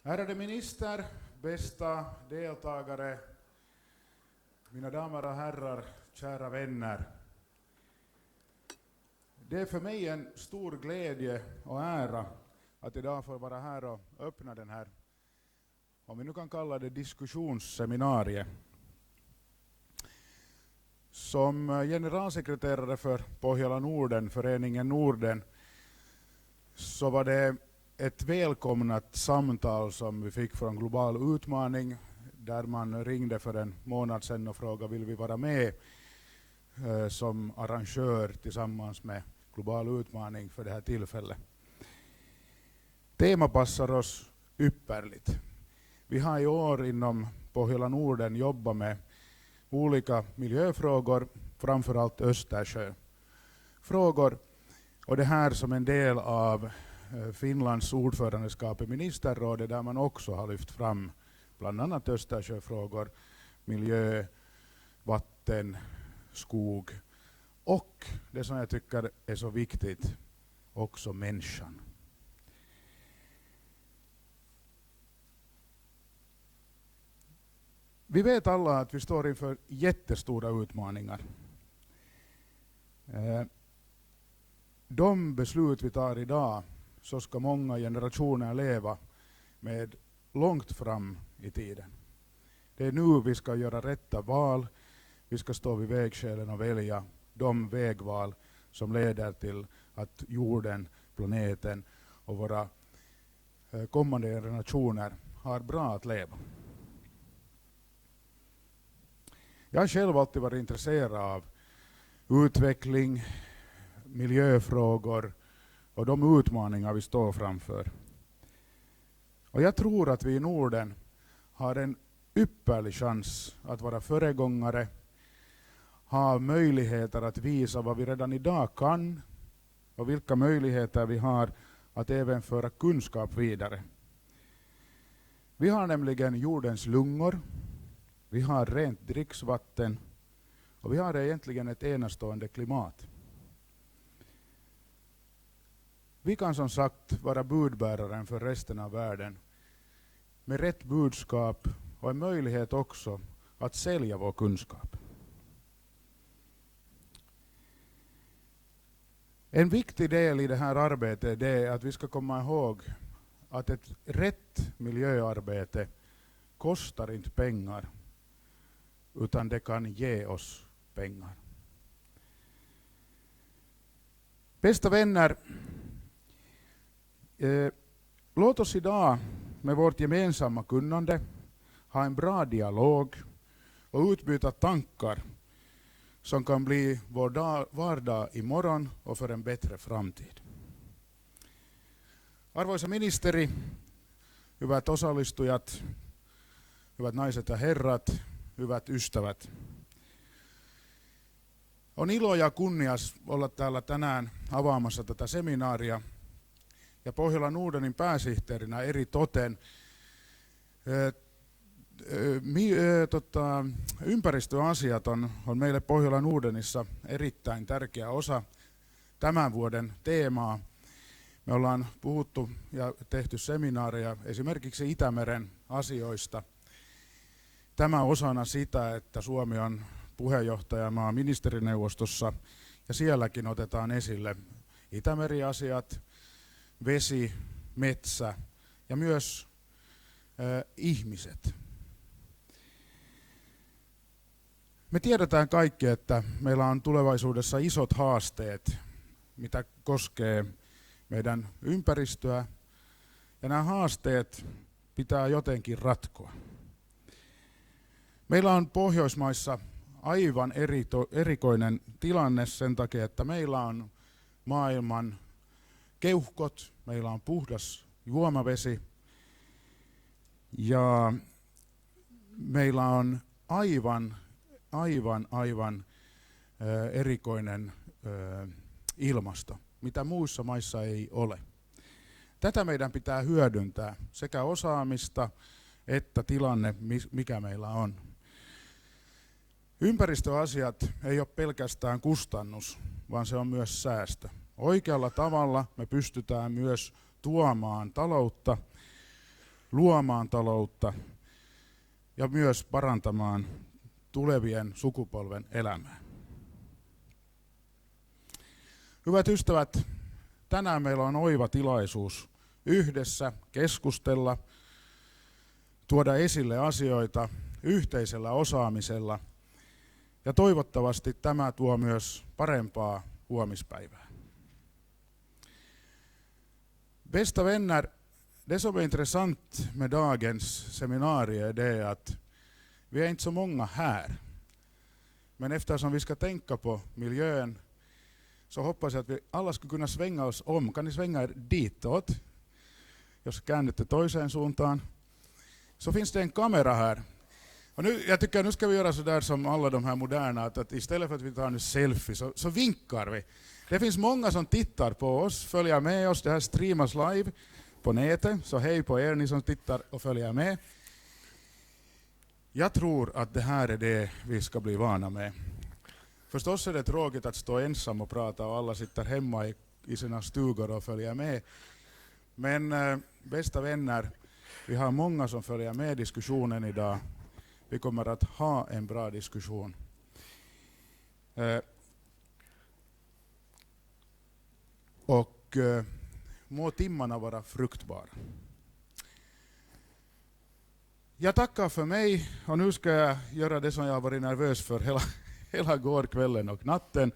Ärade minister, bästa deltagare, mina damer och herrar, kära vänner. Det är för mig en stor glädje och ära att idag få vara här och öppna den här, om vi nu kan kalla det diskussionsseminariet. Som generalsekreterare för Pohjola Norden, föreningen Norden, så var det ett välkomnat samtal som vi fick från Global utmaning, där man ringde för en månad sedan och frågade vill vi vara med som arrangör tillsammans med Global utmaning för det här tillfället. Tema passar oss ypperligt. Vi har i år inom Pohjola Norden jobbat med olika miljöfrågor, framförallt Östersjöfrågor, och det här som en del av Finlands ordförandeskap i ministerrådet, där man också har lyft fram bland annat Östersjöfrågor, miljö, vatten, skog och det som jag tycker är så viktigt, också människan. Vi vet alla att vi står inför jättestora utmaningar. De beslut vi tar idag, så ska många generationer leva med långt fram i tiden. Det är nu vi ska göra rätta val. Vi ska stå vid vägskälen och välja de vägval som leder till att jorden, planeten och våra kommande generationer har bra att leva. Jag har själv alltid varit intresserad av utveckling, miljöfrågor och de utmaningar vi står framför. Och jag tror att vi i Norden har en ypperlig chans att vara föregångare, ha möjligheter att visa vad vi redan idag kan och vilka möjligheter vi har att även föra kunskap vidare. Vi har nämligen jordens lungor, vi har rent dricksvatten och vi har egentligen ett enastående klimat. Vi kan som sagt vara budbäraren för resten av världen med rätt budskap och en möjlighet också att sälja vår kunskap. En viktig del i det här arbetet är att vi ska komma ihåg att ett rätt miljöarbete kostar inte pengar, utan det kan ge oss pengar. Bästa vänner, låt oss idag med vårt gemensamma kunnande ha en bra dialog och utbyta tankar som kan bli vår vardag imorgon och för en bättre framtid. Arvoisa ministeri, hyvät osallistujat, hyvät naiset ja herrat, hyvät ystävät. On ilo ja kunnias olla täällä tänään avaamassa tätä seminaaria. Ja Pohjola Nordenin pääsihteerinä eri toten ympäristöasiat on meille Pohjola Nordenissa erittäin tärkeä osa tämän vuoden teemaa. Me ollaan puhuttu ja tehty seminaareja esimerkiksi Itämeren asioista. Tämä osana sitä, että Suomi on puheenjohtajamaa ministerineuvostossa ja sielläkin otetaan esille Itämeri-asiat, vesi, metsä ja myös ihmiset. Me tiedetään kaikki, että meillä on tulevaisuudessa isot haasteet, mitä koskee meidän ympäristöä, ja nämä haasteet pitää jotenkin ratkoa. Meillä on Pohjoismaissa aivan erikoinen tilanne sen takia, että meillä on maailman keuhkot, meillä on puhdas juomavesi ja meillä on aivan erikoinen ilmasto, mitä muissa maissa ei ole. Tätä meidän pitää hyödyntää, sekä osaamista että tilanne, mikä meillä on. Ympäristöasiat ei ole pelkästään kustannus, vaan se on myös säästö. Oikealla tavalla me pystytään myös tuomaan taloutta luomaan taloutta ja myös parantamaan tulevien sukupolven elämää. Hyvät ystävät, tänään meillä on oiva tilaisuus yhdessä keskustella, tuoda esille asioita yhteisellä osaamisella ja toivottavasti tämä tuo myös parempaa huomispäivää. Bästa vänner, det som är intressant med dagens seminarium är det att vi är inte så många här. Men eftersom vi ska tänka på miljön så hoppas jag att vi alla ska kunna svänga oss om. Kan ni svänga er ditåt? Jos käännytte toiseen suuntaan. Så finns det en kamera här. Och nu, jag tycker nu ska vi göra så där som alla de här moderna, att istället för att vi tar nu selfie så vinkar vi. Det finns många som tittar på oss, följer med oss. Det här streamas live på nätet, så hej på er ni som tittar och följer med. Jag tror att det här är det vi ska bli vana med. Förstås är det tråkigt att stå ensam och prata och alla sitter hemma i sina stugor och följer med. Men bästa vänner, vi har många som följer med diskussionen idag. Vi kommer att ha en bra diskussion. Och må timmarna vara fruktbara. Jag tackar för mig och nu ska jag göra det som jag har varit nervös för hela gårkvällen och natten.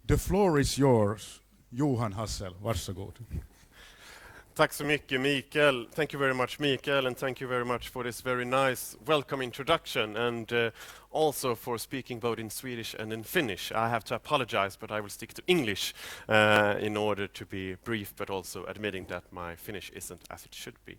The floor is yours. Johan Hassel, varsågod. Tack så mycket, Mikael. Thank you very much, Mikael, and thank you very much for this very nice welcome introduction, and also for speaking both in Swedish and in Finnish. I have to apologize, but I will stick to English in order to be brief, but also admitting that my Finnish isn't as it should be.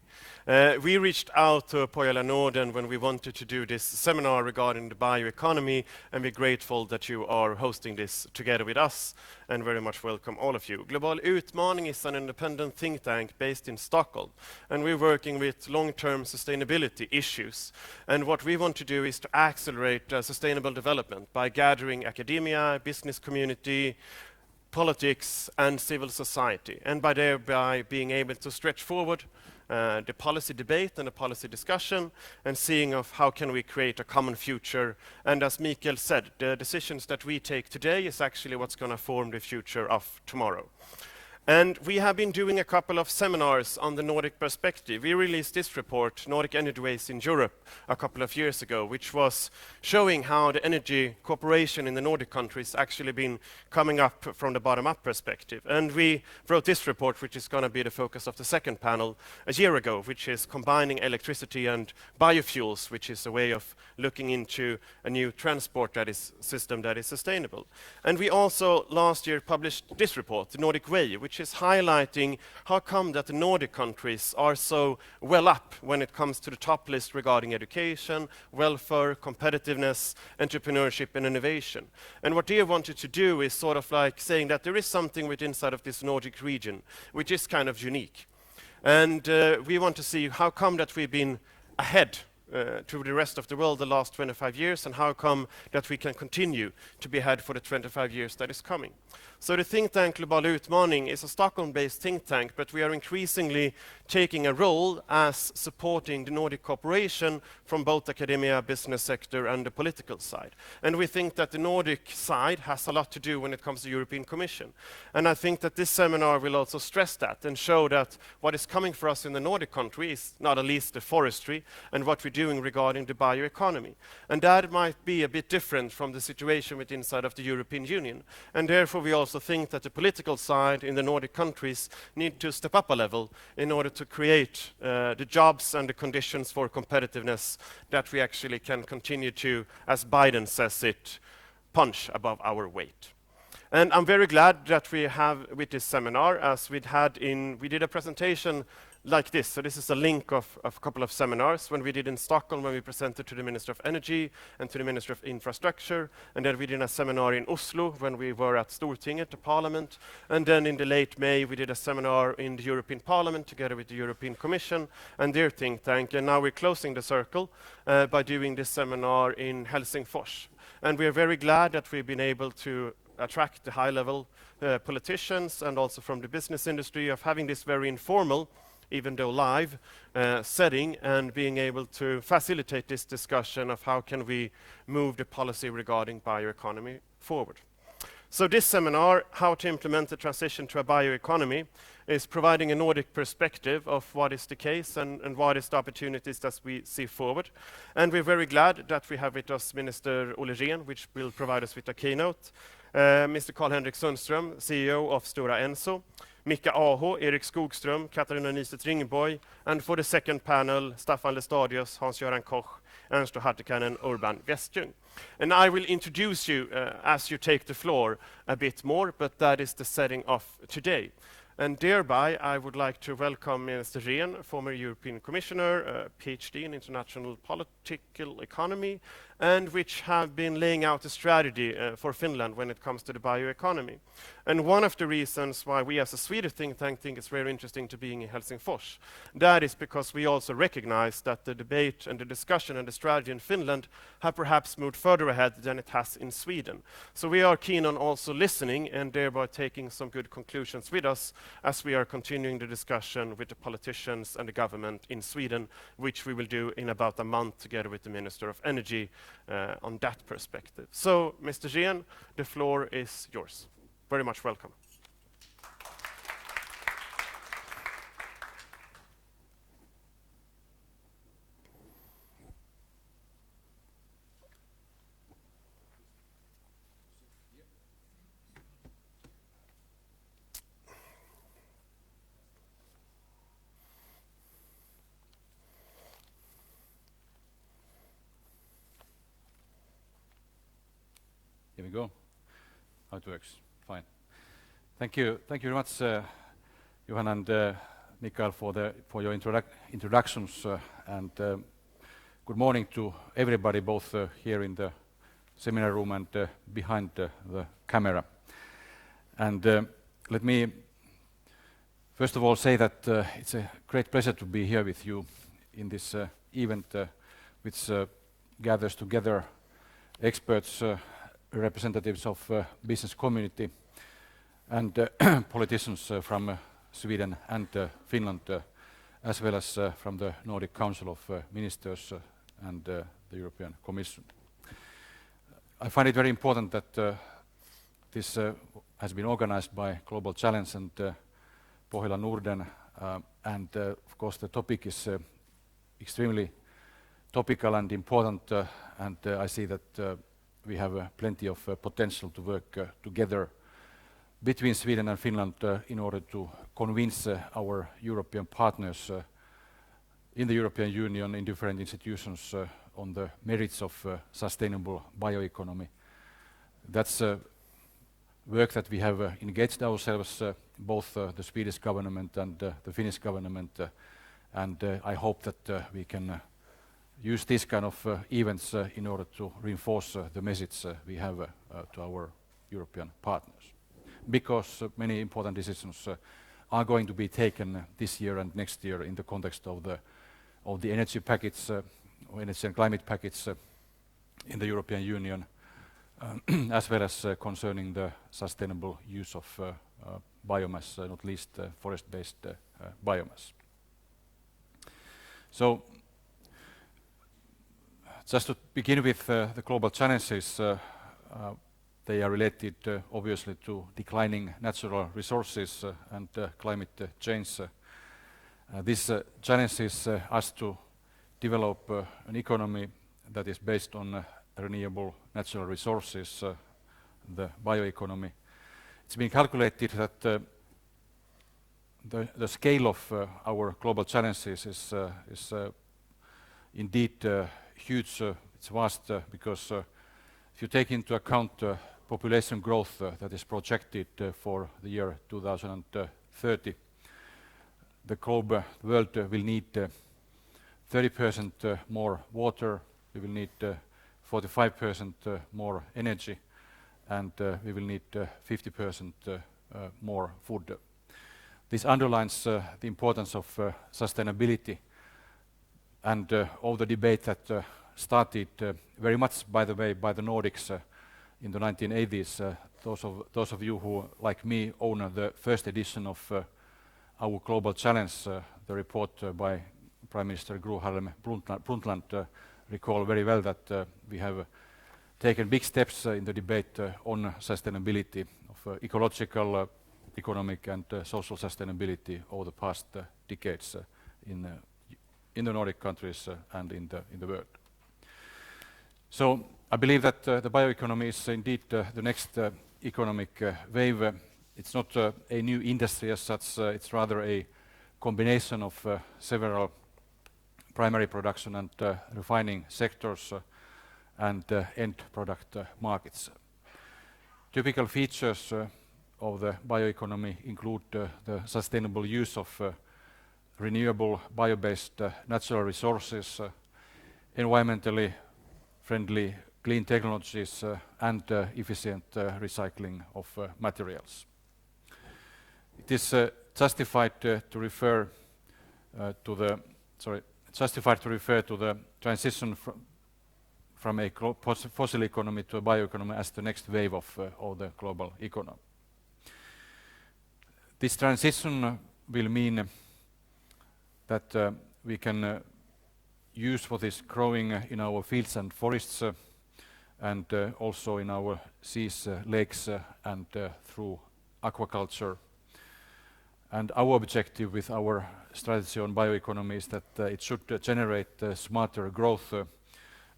We reached out to Pohjola Norden when we wanted to do this seminar regarding the bioeconomy, and we're grateful that you are hosting this together with us, and very much welcome all of you. Global Utmaning is an independent think tank based in Stockholm, and we're working with long-term sustainability issues. And what we want to do is to accelerate sustainable development by gathering academia, business community, politics, and civil society, and by thereby being able to stretch forward the policy debate and the policy discussion, and seeing of how can we create a common future. And as Mikael said, the decisions that we take today is actually what's going to form the future of tomorrow. And we have been doing a couple of seminars on the Nordic perspective. We released this report, Nordic Energy Waste in Europe, a couple of years ago, which was showing how the energy cooperation in the Nordic countries actually been coming up from the bottom-up perspective. And we wrote this report, which is going to be the focus of the second panel, a year ago, which is combining electricity and biofuels, which is a way of looking into a new transport system that is sustainable. And we also last year published this report, the Nordic Way, which is highlighting how come that the Nordic countries are so well up when it comes to the top list regarding education, welfare, competitiveness, entrepreneurship, and innovation. And what they wanted to do is sort of like saying that there is something within inside of this Nordic region which is kind of unique. And we want to see how come that we've been ahead to the rest of the world the last 25 years, and how come that we can continue to be ahead for the 25 years that is coming. So the think tank Global Utmaning is a Stockholm-based think tank, but we are increasingly taking a role as supporting the Nordic cooperation from both academia, business sector, and the political side. And we think that the Nordic side has a lot to do when it comes to European Commission. And I think that this seminar will also stress that and show that what is coming for us in the Nordic countries, not at least the forestry, and what we're doing regarding the bioeconomy. And that might be a bit different from the situation within inside of the European Union. And therefore we also think that the political side in the Nordic countries need to step up a level in order to create the jobs and the conditions for competitiveness that we actually can continue to, as Biden says it, punch above our weight. And I'm very glad that we have with this seminar, as we did a presentation like this. So this is a link of a couple of seminars when we did in Stockholm, when we presented to the Minister of Energy and to the Minister of Infrastructure, and then we did a seminar in Oslo when we were at Stortinget, the Parliament, and then in the late May we did a seminar in the European Parliament together with the European Commission and their think tank, and now we're closing the circle by doing this seminar in Helsingfors. And we are very glad that we've been able to attract the high-level politicians and also from the business industry of having this very informal even though live, setting and being able to facilitate this discussion of how can we move the policy regarding bioeconomy forward. So this seminar, How to Implement the Transition to a Bioeconomy, is providing a Nordic perspective of what is the case and what is the opportunities that we see forward. And we're very glad that we have with us Minister Olle Rehn, which will provide us with a keynote, Mr. Karl-Henrik Sundström, CEO of Stora Enso, Mika Aho, Erik Skogström, Katarina Nystedt Ringborg, and for the second panel, Staffan Lestadius, Hans-Göran Koch, Ernst Hartikainen, and Urban Westjung. And I will introduce you as you take the floor a bit more, but that is the setting of today. And thereby, I would like to welcome Mr. Rehn, former European Commissioner, PhD in International Political Economy, and which have been laying out a strategy for Finland when it comes to the bioeconomy. And one of the reasons why we as a Swedish think tank think it's very interesting to be in Helsingfors, that is because we also recognize that the debate and the discussion and the strategy in Finland have perhaps moved further ahead than it has in Sweden. So we are keen on also listening and thereby taking some good conclusions with us as we are continuing the discussion with the politicians and the government in Sweden, which we will do in about a month together with the Minister of Energy on that perspective. So, Mr. Rehn, the floor is yours. Very much welcome. Here we go. How it works. Fine. Thank you very much, Johan and Mikael, for your introductions, and good morning to everybody, both here in the seminar room and behind the camera. And let me first of all say that it's a great pleasure to be here with you in this event, which gathers together experts, representatives of business community, and politicians from Sweden and Finland, as well as from the Nordic Council of Ministers and the European Commission. I find it very important that this has been organized by Global Challenge and Pohjola Norden, and of course the topic is extremely topical and important, and I see that we have plenty of potential to work together between Sweden and Finland in order to convince our European partners in the European Union, in different institutions, on the merits of sustainable bioeconomy. That's work that we have engaged ourselves, both the Swedish government and the Finnish government, and I hope that we can use this kind of events in order to reinforce the message we have to our European partners. Because many important decisions are going to be taken this year and next year in the context of the energy package, energy and climate package in the European Union, as well as concerning the sustainable use of biomass, not least forest-based biomass. So, just to begin with the global challenges, they are related obviously to declining natural resources and climate change. This challenges us to develop an economy that is based on renewable natural resources, the bioeconomy. It's been calculated that the scale of our global challenges is indeed huge. It's vast because if you take into account population growth that is projected for the year 2030, the world will need 30% more water, we will need 45% more energy, and we will need 50% more food. This underlines the importance of sustainability, and all the debate that started very much, by the way, by the Nordics in the 1980s. Those of you who, like me, own the first edition of our global challenge, the report by Prime Minister Gro Harlem Brundtland recall very well that we have taken big steps in the debate on sustainability of ecological, economic and social sustainability over the past decades in the Nordic countries and in the world. So I believe that the bioeconomy is indeed the next economic wave. It's not a new industry as such, it's rather a combination of several primary production and refining sectors and end product markets. Typical features of the bioeconomy include the sustainable use of renewable bio-based natural resources, environmentally friendly clean technologies and efficient recycling of materials. It is justified to refer to the transition from a fossil economy to a bioeconomy as the next wave of the global economy. This transition will mean that we can use what is growing in our fields and forests and also in our seas, lakes and through aquaculture. And our objective with our strategy on bioeconomy is that it should generate smarter growth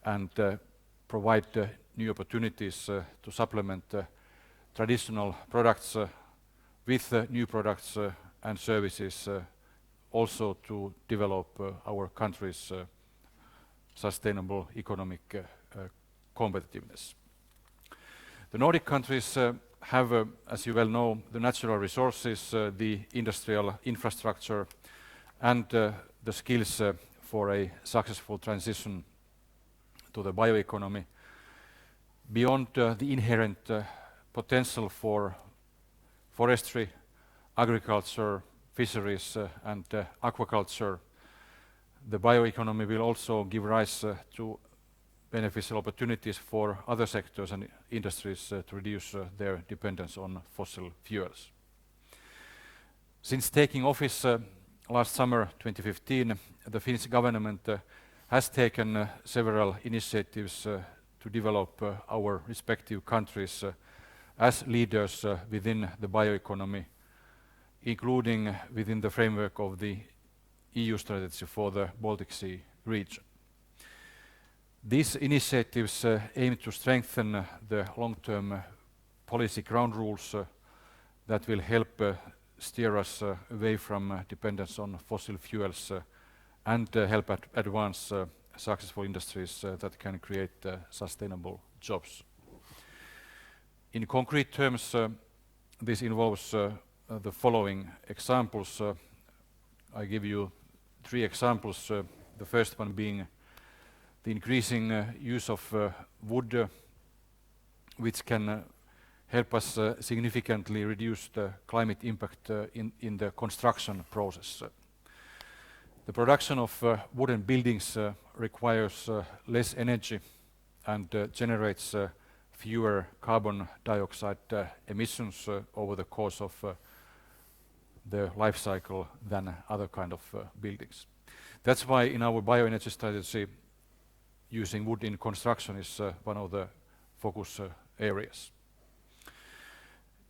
and provide new opportunities to supplement traditional products with new products and services, also to develop our country's sustainable economic competitiveness. The Nordic countries have, as you well know, the natural resources, the industrial infrastructure and the skills for a successful transition to the bioeconomy. Beyond the inherent potential for forestry, agriculture, fisheries and aquaculture, the bioeconomy will also give rise to beneficial opportunities for other sectors and industries to reduce their dependence on fossil fuels. Since taking office last summer 2015, the Finnish government has taken several initiatives to develop our respective countries as leaders within the bioeconomy, including within the framework of the EU strategy for the Baltic Sea region. These initiatives aim to strengthen the long-term policy ground rules that will help steer us away from dependence on fossil fuels and help advance successful industries that can create sustainable jobs. In concrete terms, this involves the following examples. I give you 3 examples. The first one being the increasing use of wood, which can help us significantly reduce the climate impact in the construction process. The production of wooden buildings requires less energy and generates fewer carbon dioxide emissions over the course of the life cycle than other kind of buildings. That's why in our bioenergy strategy, using wood in construction is one of the focus areas.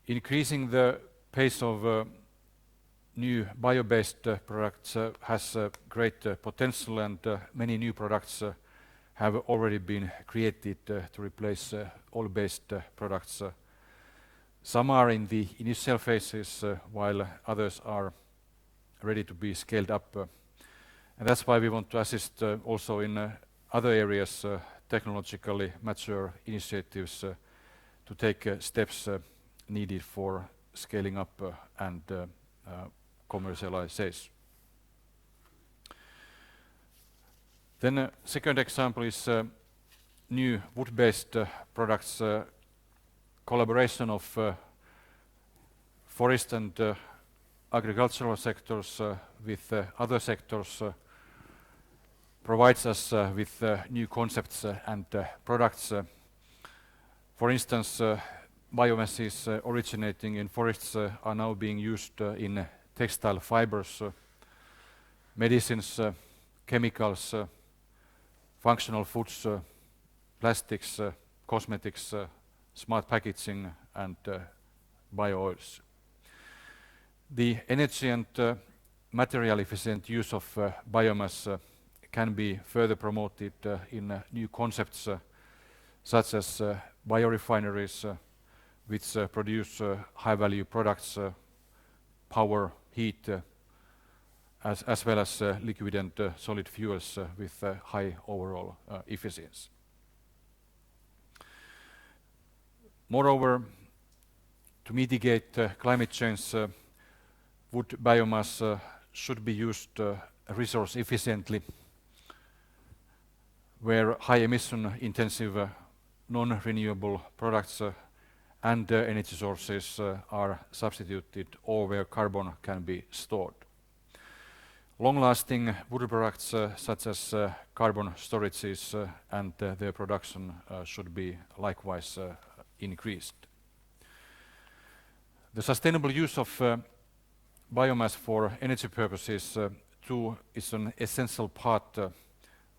Increasing the pace of new bio-based products has great potential, and many new products have already been created to replace oil-based products. Some are in the initial phases, while others are ready to be scaled up. And that's why we want to assist also in other areas, technologically mature initiatives to take steps needed for scaling up and commercialization. Then a second example is new wood-based products, collaboration of forest and agricultural sectors with other sectors provides us with new concepts and products. For instance, biomasses originating in forests are now being used in textile fibers. medicines, chemicals, functional foods, plastics, cosmetics, smart packaging, and bio-oils. The energy and material efficient use of biomass can be further promoted in new concepts such as biorefineries, which produce high-value products, power, heat, as well as liquid and solid fuels with high overall efficiency. Moreover, to mitigate climate change, wood biomass should be used resource efficiently, where high emission intensive non-renewable products and energy sources are substituted, or where carbon can be stored. Long-lasting wood products such as carbon storages and their production should be likewise increased. The sustainable use of biomass for energy purposes too is an essential part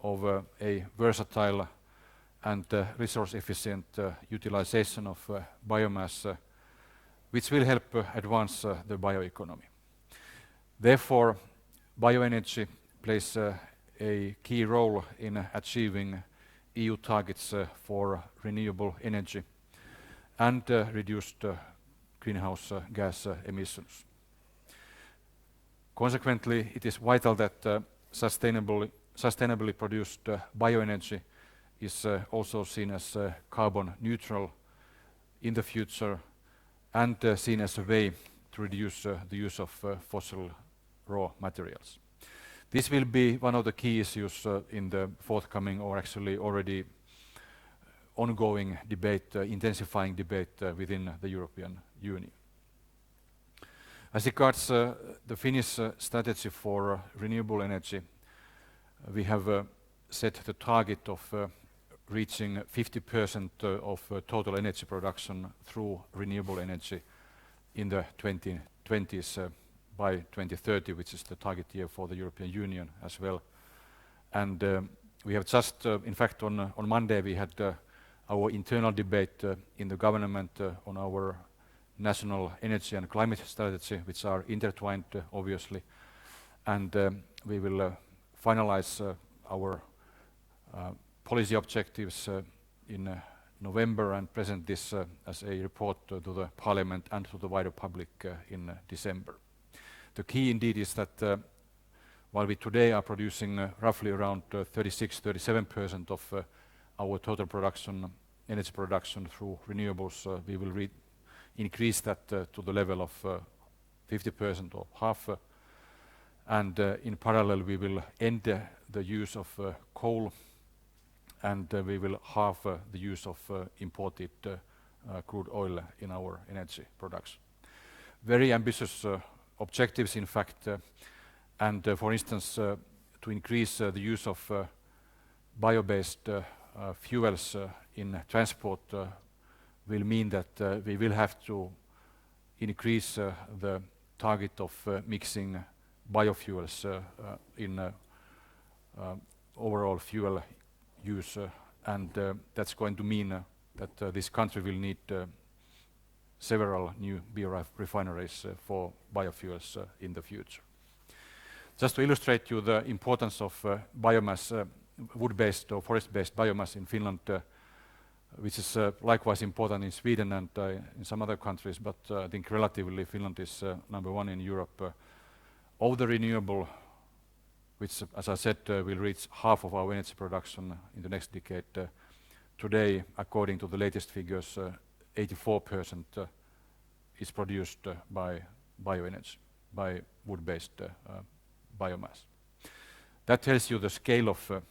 of a versatile and resource-efficient utilization of biomass, which will help advance the bioeconomy. Therefore, bioenergy plays a key role in achieving EU targets for renewable energy and reduced greenhouse gas emissions. Consequently, it is vital that sustainably produced bioenergy is also seen as carbon neutral in the future and seen as a way to reduce the use of fossil raw materials. This will be one of the key issues in the forthcoming, or actually already ongoing debate, intensifying debate within the European Union. As regards the Finnish strategy for renewable energy, we have set the target of reaching 50% of total energy production through renewable energy in the 2020s by 2030, which is the target year for the European Union as well. And we have just, in fact, on Monday we had our internal debate in the government on our national energy and climate strategy, which are intertwined, obviously. And we will finalize our policy objectives in November and present this as a report to the Parliament and to the wider public in December. The key indeed is that while we today are producing roughly around 36-37% of our total production, energy production through renewables, we will increase that to the level of 50% or half, and in parallel we will end the use of coal, and we will halve the use of imported crude oil in our energy production. Very ambitious objectives, in fact, and for instance, to increase the use of bio-based fuels in transport will mean that we will have to increase the target of mixing biofuels in overall fuel use, and that's going to mean that this country will need several new biorefineries for biofuels in the future. Just to illustrate you the importance of biomass, wood-based or forest-based biomass in Finland, which is likewise important in Sweden and in some other countries, but I think relatively Finland is number one in Europe. Of the renewable, which, as I said, will reach half of our energy production in the next decade, today, according to the latest figures, 84% is produced by bioenergy, by wood-based biomass. That tells you the scale of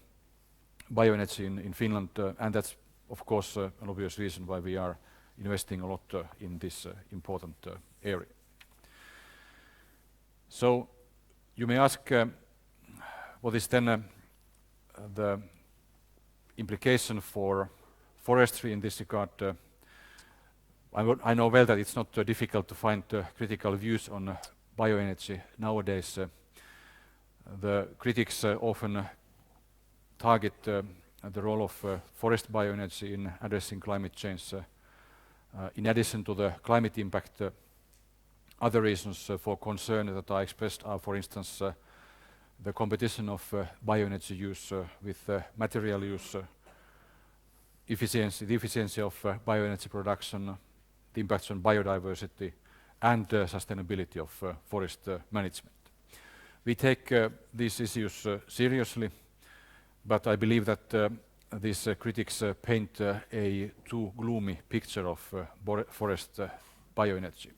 bioenergy in Finland, and that's of course an obvious reason why we are investing a lot in this important area. So you may ask, what is then the implication for forestry in this regard? I know well that it's not difficult to find critical views on bioenergy nowadays. The critics often target the role of forest bioenergy in addressing climate change. In addition to the climate impact, other reasons for concern that are expressed are, for instance, the competition of bioenergy use with material use, the efficiency of bioenergy production, the impacts on biodiversity, and sustainability of forest management. We take these issues seriously, but I believe that these critics paint a too gloomy picture of forest bioenergy.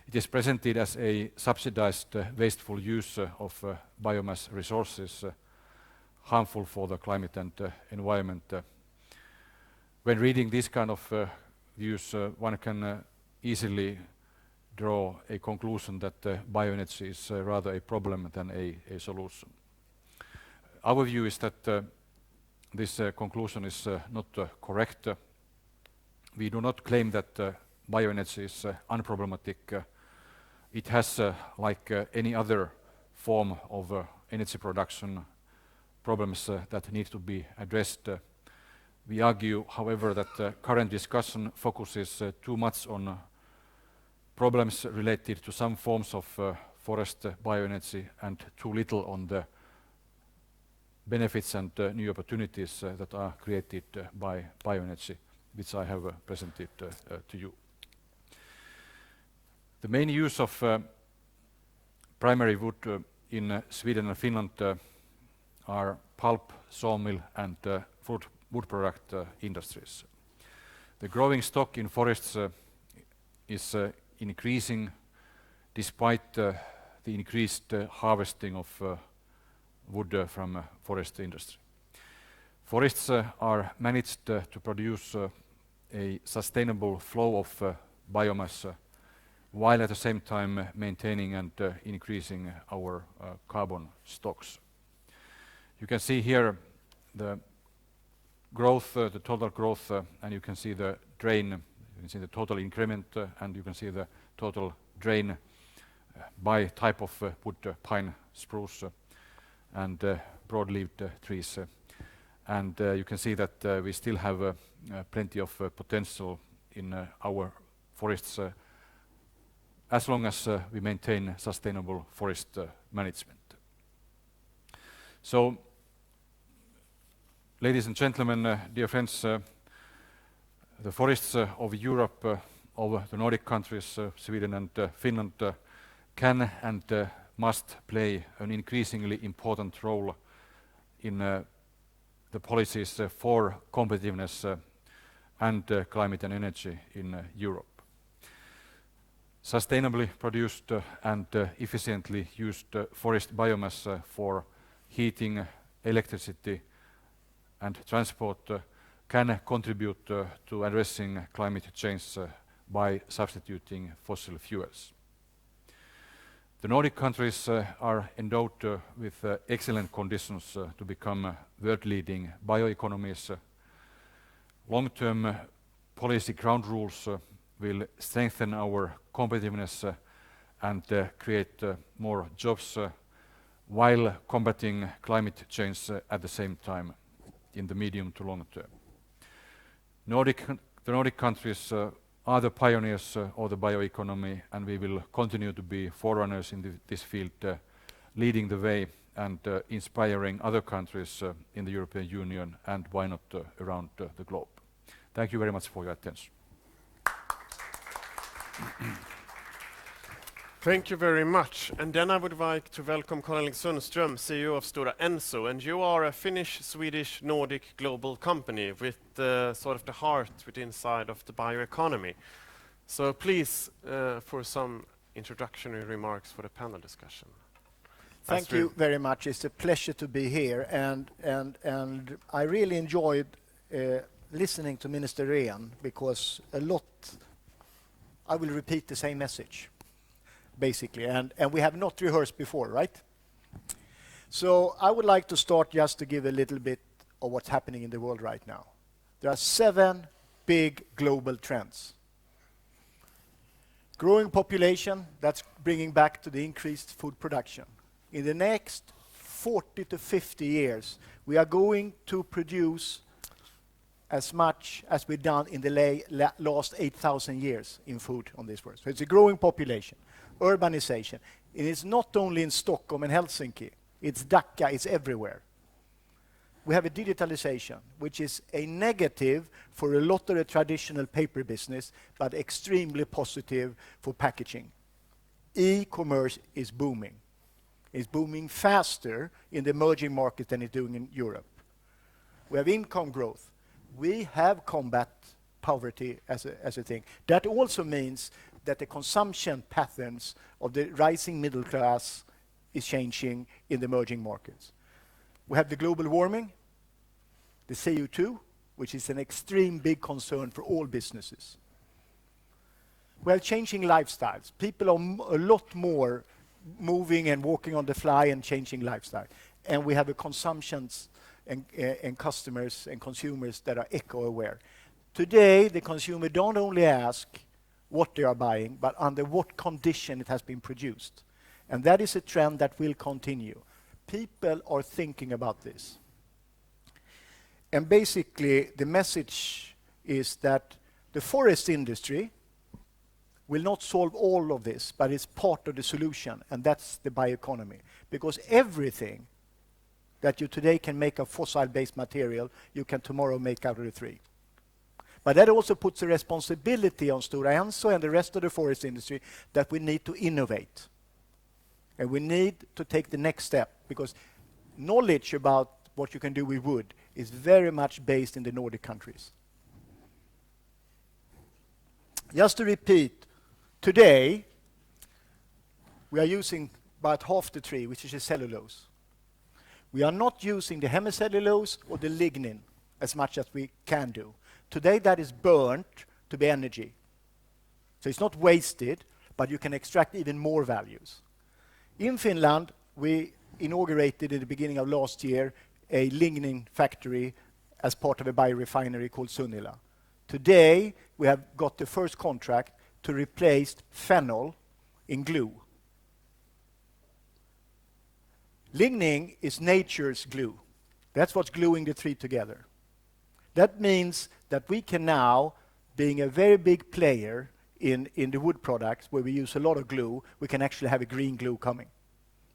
It is presented as a subsidized, wasteful use of biomass resources, harmful for the climate and environment. When reading this kind of views, one can easily draw a conclusion that bioenergy is rather a problem than a solution. Our view is that this conclusion is not correct. We do not claim that bioenergy is unproblematic. It has, like any other form of energy production, problems that need to be addressed. We argue, however, that current discussion focuses too much on problems related to some forms of forest bioenergy and too little on the benefits and new opportunities that are created by bioenergy, which I have presented to you. The main use of primary wood in Sweden and Finland are pulp, sawmill and wood product industries. The growing stock in forests is increasing despite the increased harvesting of wood from forest industry. Forests are managed to produce a sustainable flow of biomass while at the same time maintaining and increasing our carbon stocks. You can see here the growth, the total growth, and you can see the drain. You can see the total increment, and you can see the total drain by type of wood, pine, spruce, and broad-leaved trees. And you can see that we still have plenty of potential in our forests as long as we maintain sustainable forest management. So, ladies and gentlemen, dear friends, the forests of Europe, of the Nordic countries, Sweden and Finland, can and must play an increasingly important role in the policies for competitiveness and climate and energy in Europe. Sustainably produced and efficiently used forest biomass for heating, electricity and transport can contribute to addressing climate change by substituting fossil fuels. The Nordic countries are endowed with excellent conditions to become world-leading bioeconomies. Long-term policy ground rules will strengthen our competitiveness and create more jobs while combating climate change at the same time in the medium to long term. The Nordic countries are the pioneers of the bioeconomy, and we will continue to be forerunners in this field, leading the way and inspiring other countries in the European Union and why not around the globe. Thank you very much for your attention. Thank you very much. And then I would like to welcome Karl-Erik Sundström, CEO of Stora Enso. And you are a Finnish, Swedish, Nordic global company with sort of the heart inside of the bioeconomy. So please, for some introductory remarks for the panel discussion. Thank you very much. It's a pleasure to be here, and I really enjoyed listening to Minister Rehn, because I will repeat the same message, basically, and we have not rehearsed before, right? So I would like to start just to give a little bit of what's happening in the world right now. There are 7 big global trends. Growing population, that's bringing back to the increased food production. In the next 40 to 50 years, we are going to produce as much as we've done in the last 8,000 years in food on this world. So it's a growing population, urbanization. And it's not only in Stockholm and Helsinki, it's Dhaka, it's everywhere. We have a digitalization, which is a negative for a lot of the traditional paper business, but extremely positive for packaging. E-commerce is booming. It's booming faster in the emerging market than it's doing in Europe. We have income growth. We have combat poverty as a thing. That also means that the consumption patterns of the rising middle class is changing in the emerging markets. We have the global warming, the CO2, which is an extreme big concern for all businesses. We have changing lifestyles. People are a lot more moving and walking on the fly and changing lifestyle. And we have a consumptions and customers and consumers that are eco-aware. Today, the consumer don't only ask what they are buying, but under what condition it has been produced. And that is a trend that will continue. People are thinking about this. And basically, the message is that the forest industry will not solve all of this, but it's part of the solution, and that's the bioeconomy. Because everything that you today can make of fossil-based material, you can tomorrow make out of the tree. But that also puts a responsibility on Stora Enso and the rest of the forest industry that we need to innovate. And we need to take the next step, because knowledge about what you can do with wood is very much based in the Nordic countries. Just to repeat, today we are using about half the tree, which is a cellulose. We are not using the hemicellulose or the lignin as much as we can do. Today that is burnt to be energy. So it's not wasted, but you can extract even more values. In Finland, we inaugurated at the beginning of last year a lignin factory as part of a biorefinery called Sunila. Today, we have got the first contract to replace phenol in glue. Lignin is nature's glue. That's what's gluing the three together. That means that we can now, being a very big player in the wood products where we use a lot of glue, we can actually have a green glue coming.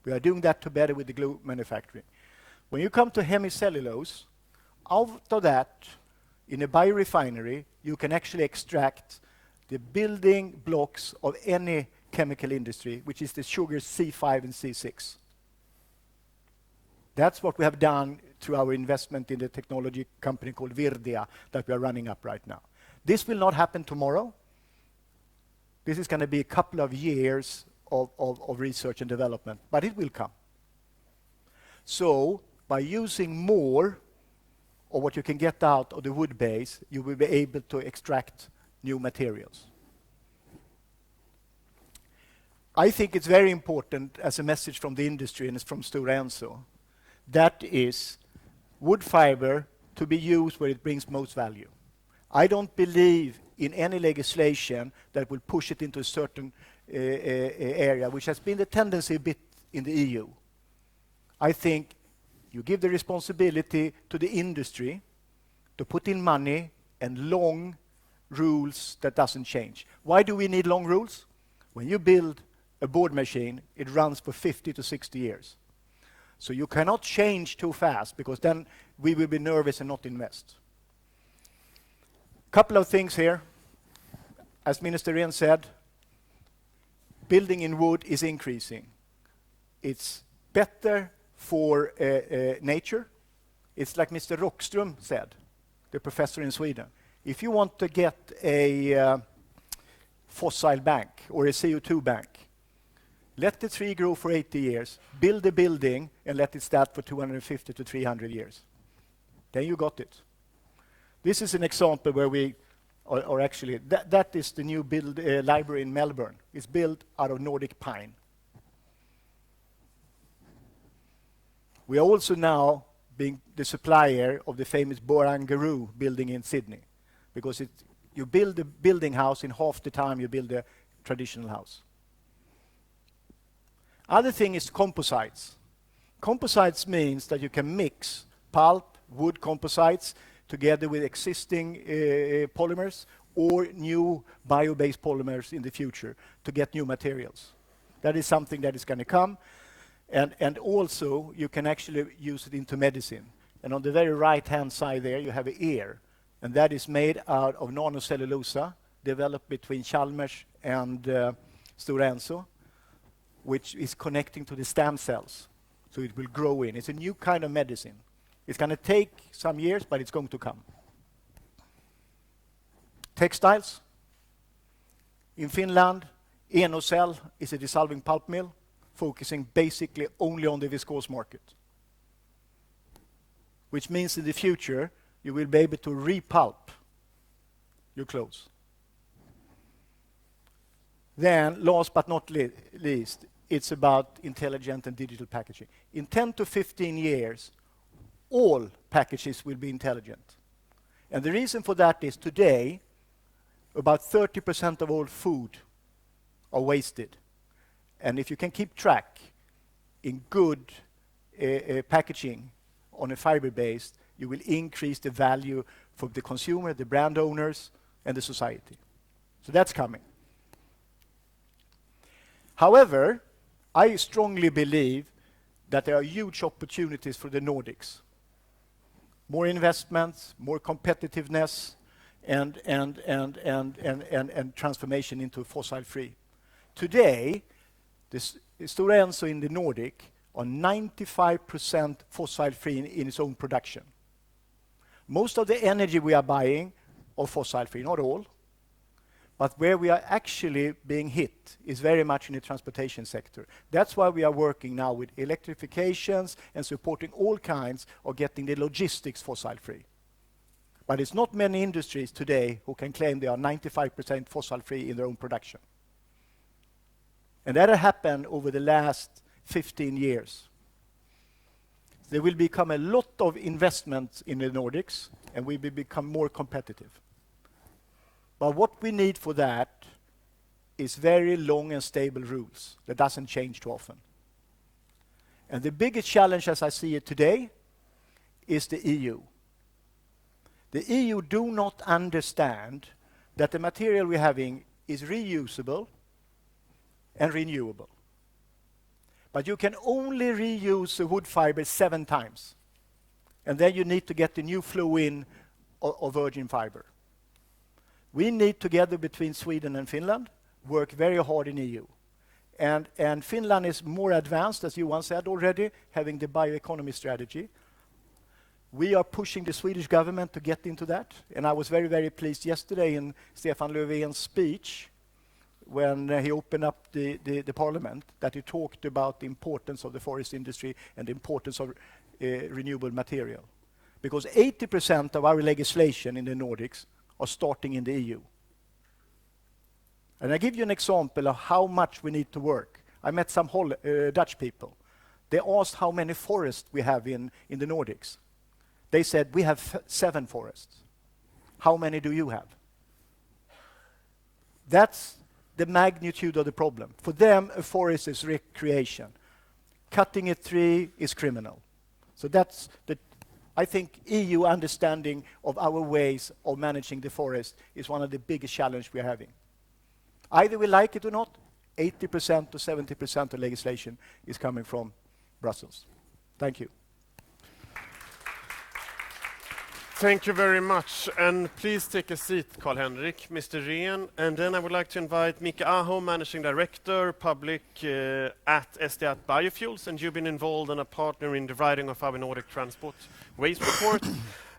We are doing that together with the glue manufacturing. When you come to hemicellulose, out of that, in a biorefinery, you can actually extract the building blocks of any chemical industry, which is the sugars C5 and C6. That's what we have done through our investment in the technology company called Virdia that we are running up right now. This will not happen tomorrow. This is going to be a couple of years of research and development, but it will come. So, by using more of what you can get out of the wood base, you will be able to extract new materials. I think it's very important as a message from the industry, and it's from Stora Enso, that is wood fiber to be used where it brings most value. I don't believe in any legislation that will push it into a certain area, which has been the tendency a bit in the EU. I think you give the responsibility to the industry to put in money and long rules that doesn't change. Why do we need long rules? When you build a board machine, it runs for 50 to 60 years. So you cannot change too fast, because then we will be nervous and not invest. Couple of things here. As Minister Rehn said, building in wood is increasing. It's better for nature. It's like Mr. Rockström said, the professor in Sweden. If you want to get a fossil bank or a CO2 bank, let the tree grow for 80 years, build a building, and let it stand for 250 to 300 years. Then you got it. This is an example where we, or actually, that is the new library in Melbourne. It's built out of Nordic pine. We are also now being the supplier of the famous Barangaroo building in Sydney, because you build a building house in half the time you build a traditional house. Other thing is composites. Composites means that you can mix pulp, wood composites together with existing polymers or new bio-based polymers in the future to get new materials. That is something that is going to come. And also, you can actually use it into medicine. And on the very right-hand side there, you have an ear. And that is made out of nanocellulose, developed between Chalmers and Stora Enso, which is connecting to the stem cells. So it will grow in. It's a new kind of medicine. It's going to take some years, but it's going to come. Textiles. In Finland, Enocell is a dissolving pulp mill, focusing basically only on the viscose market. Which means in the future, you will be able to repulp your clothes. Then, last but not least, it's about intelligent and digital packaging. In 10 to 15 years, all packages will be intelligent. And the reason for that is today, about 30% of all food are wasted. And if you can keep track in good packaging on a fiber-based, you will increase the value for the consumer, the brand owners, and the society. So that's coming. However, I strongly believe that there are huge opportunities for the Nordics. More investments, more competitiveness, and transformation into fossil-free. Today, Stora Enso in the Nordic are 95% fossil-free in its own production. Most of the energy we are buying are fossil-free, not all. But where we are actually being hit is very much in the transportation sector. That's why we are working now with electrifications and supporting all kinds of getting the logistics fossil-free. But it's not many industries today who can claim they are 95% fossil-free in their own production. And that has happened over the last 15 years. There will become a lot of investments in the Nordics, and we will become more competitive. But what we need for that is very long and stable rules that doesn't change too often. And the biggest challenge as I see it today is the EU. The EU do not understand that the material we're having is reusable and renewable. But you can only reuse the wood fiber 7 times. And then you need to get the new flow in of virgin fiber. We need, together between Sweden and Finland, work very hard in EU. And Finland is more advanced, as Johan said already, having the bioeconomy strategy. We are pushing the Swedish government to get into that. And I was very, very pleased yesterday in Stefan Löfven's speech when he opened up the parliament, that he talked about the importance of the forest industry and the importance of renewable material. Because 80% of our legislation in the Nordics are starting in the EU. And I give you an example of how much we need to work. I met some Dutch people. They asked how many forests we have in the Nordics. They said, we have 7 forests. How many do you have? That's the magnitude of the problem. For them, a forest is recreation. Cutting a tree is criminal. So that's I think EU understanding of our ways of managing the forest is one of the biggest challenges we're having. Either we like it or not, 80% to 70% of legislation is coming from Brussels. Thank you. Thank you very much, and please take a seat, Carl-Henrik, Mr. Rehn, and then I would like to invite Mika Aho, Managing Director, Public at SD at Biofuels, and you've been involved and a partner in the writing of our Nordic Transport Waste Report,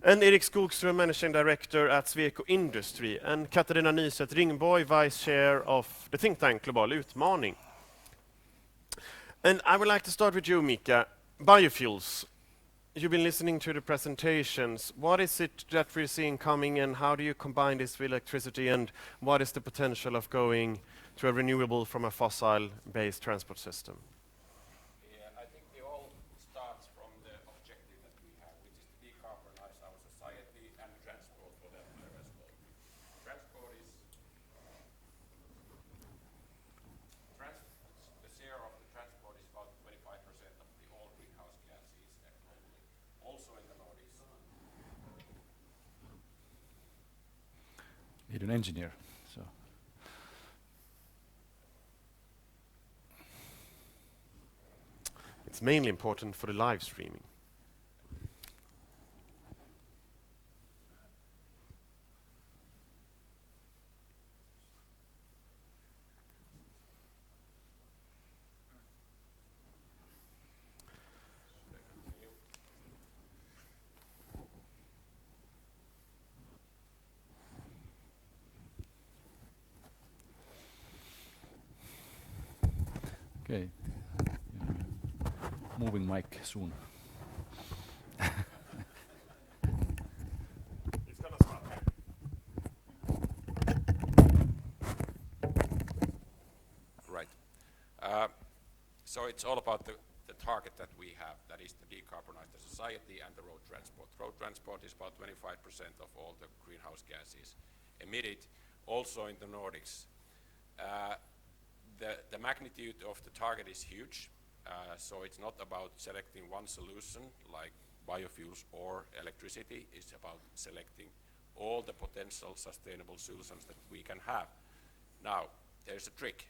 and Erik Skogström, Managing Director at Sweco Industry, and Katarina Nystedt Ringborg, Vice Chair of the think tank Global Utmaning. And I would like to start with you, Mika. Biofuels. You've been listening to the presentations. What is it that we're seeing coming, and how do you combine this with electricity, and what is the potential of going to a renewable from a fossil-based transport system? Yeah, I think it all starts from the objective that we have, which is to decarbonize our society and transport for that matter as well. Transport is the share of the transport is about 25% of the all greenhouse need an engineer. So. It's mainly important for the live streaming. Okay. Moving mic soon. It's gonna start. Right. So it's all about the target that we have, that is to decarbonize the society and the road transport. Road transport is about 25% of all the greenhouse gases emitted, also in the Nordics. The magnitude of the target is huge, so it's not about selecting one solution like biofuels or electricity. It's about selecting all the potential sustainable solutions that we can have. Now, there's a trick.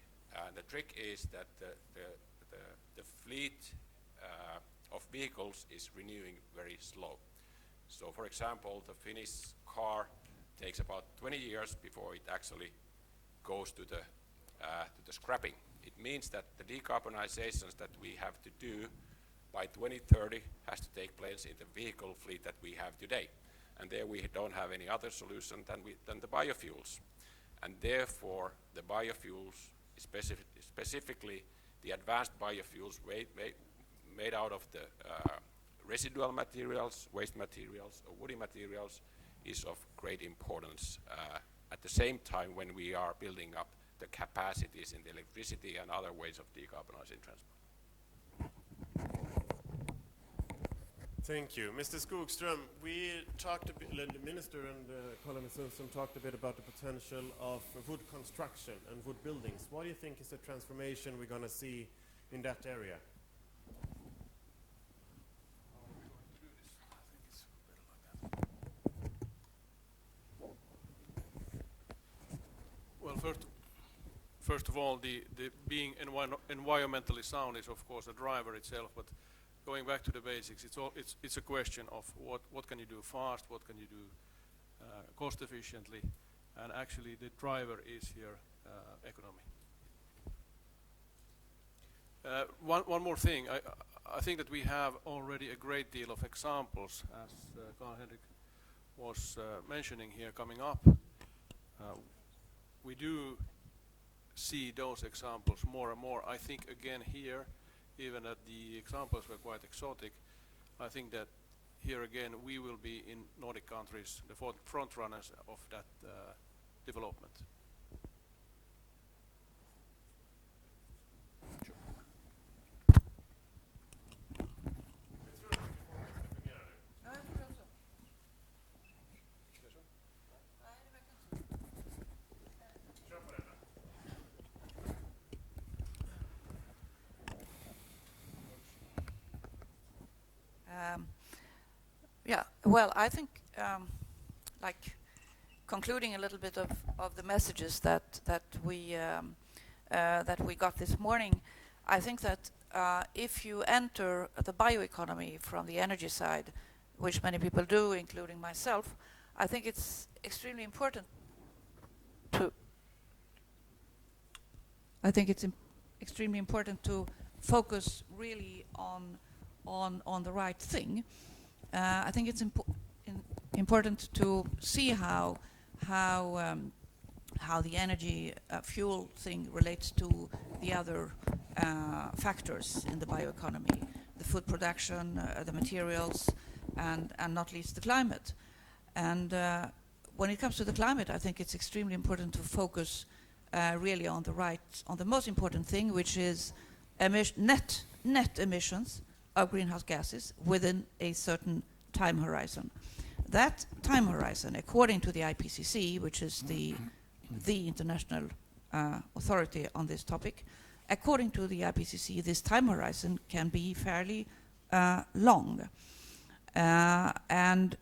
The trick is that the fleet of vehicles is renewing very slow. So, for example, the Finnish car takes about 20 years before it actually goes to the scrapping. It means that the decarbonizations that we have to do by 2030 has to take place in the vehicle fleet that we have today. And there we don't have any other solution than the biofuels. And therefore, the biofuels, specifically the advanced biofuels made out of the residual materials, waste materials, or woody materials, is of great importance at the same time when we are building up the capacities in the electricity and other ways of decarbonizing transport. Thank you. Mr. Skogström, we talked a bit, the Minister and Colin Simpson talked a bit about the potential of wood construction and wood buildings. What do you think is the transformation we're going to see in that area? Well, first of all, the being environmentally sound is of course a driver itself, but going back to the basics, it's a question of what can you do fast, what can you do cost efficiently, and actually the driver is here economy. One more thing, I think that we have already a great deal of examples, as Karl-Henrik was mentioning here coming up. We do see those examples more and more. I think again here, even that the examples were quite exotic, I think that here again we will be in Nordic countries the front runners of that development. Yeah, well, I think, like concluding a little bit of the messages that we got this morning, I think that if you enter the bioeconomy from the energy side, which many people do, including myself, I think it's extremely important to. I think it's extremely important to focus really on the right thing. I think it's important to see how the energy fuel thing relates to the other factors in the bioeconomy, the food production, the materials, and not least the climate. And when it comes to the climate, I think it's extremely important to focus really on the most important thing, which is net emissions of greenhouse gases within a certain time horizon. That time horizon, according to the IPCC, which is the international authority on this topic, according to the IPCC, this time horizon can be fairly long. And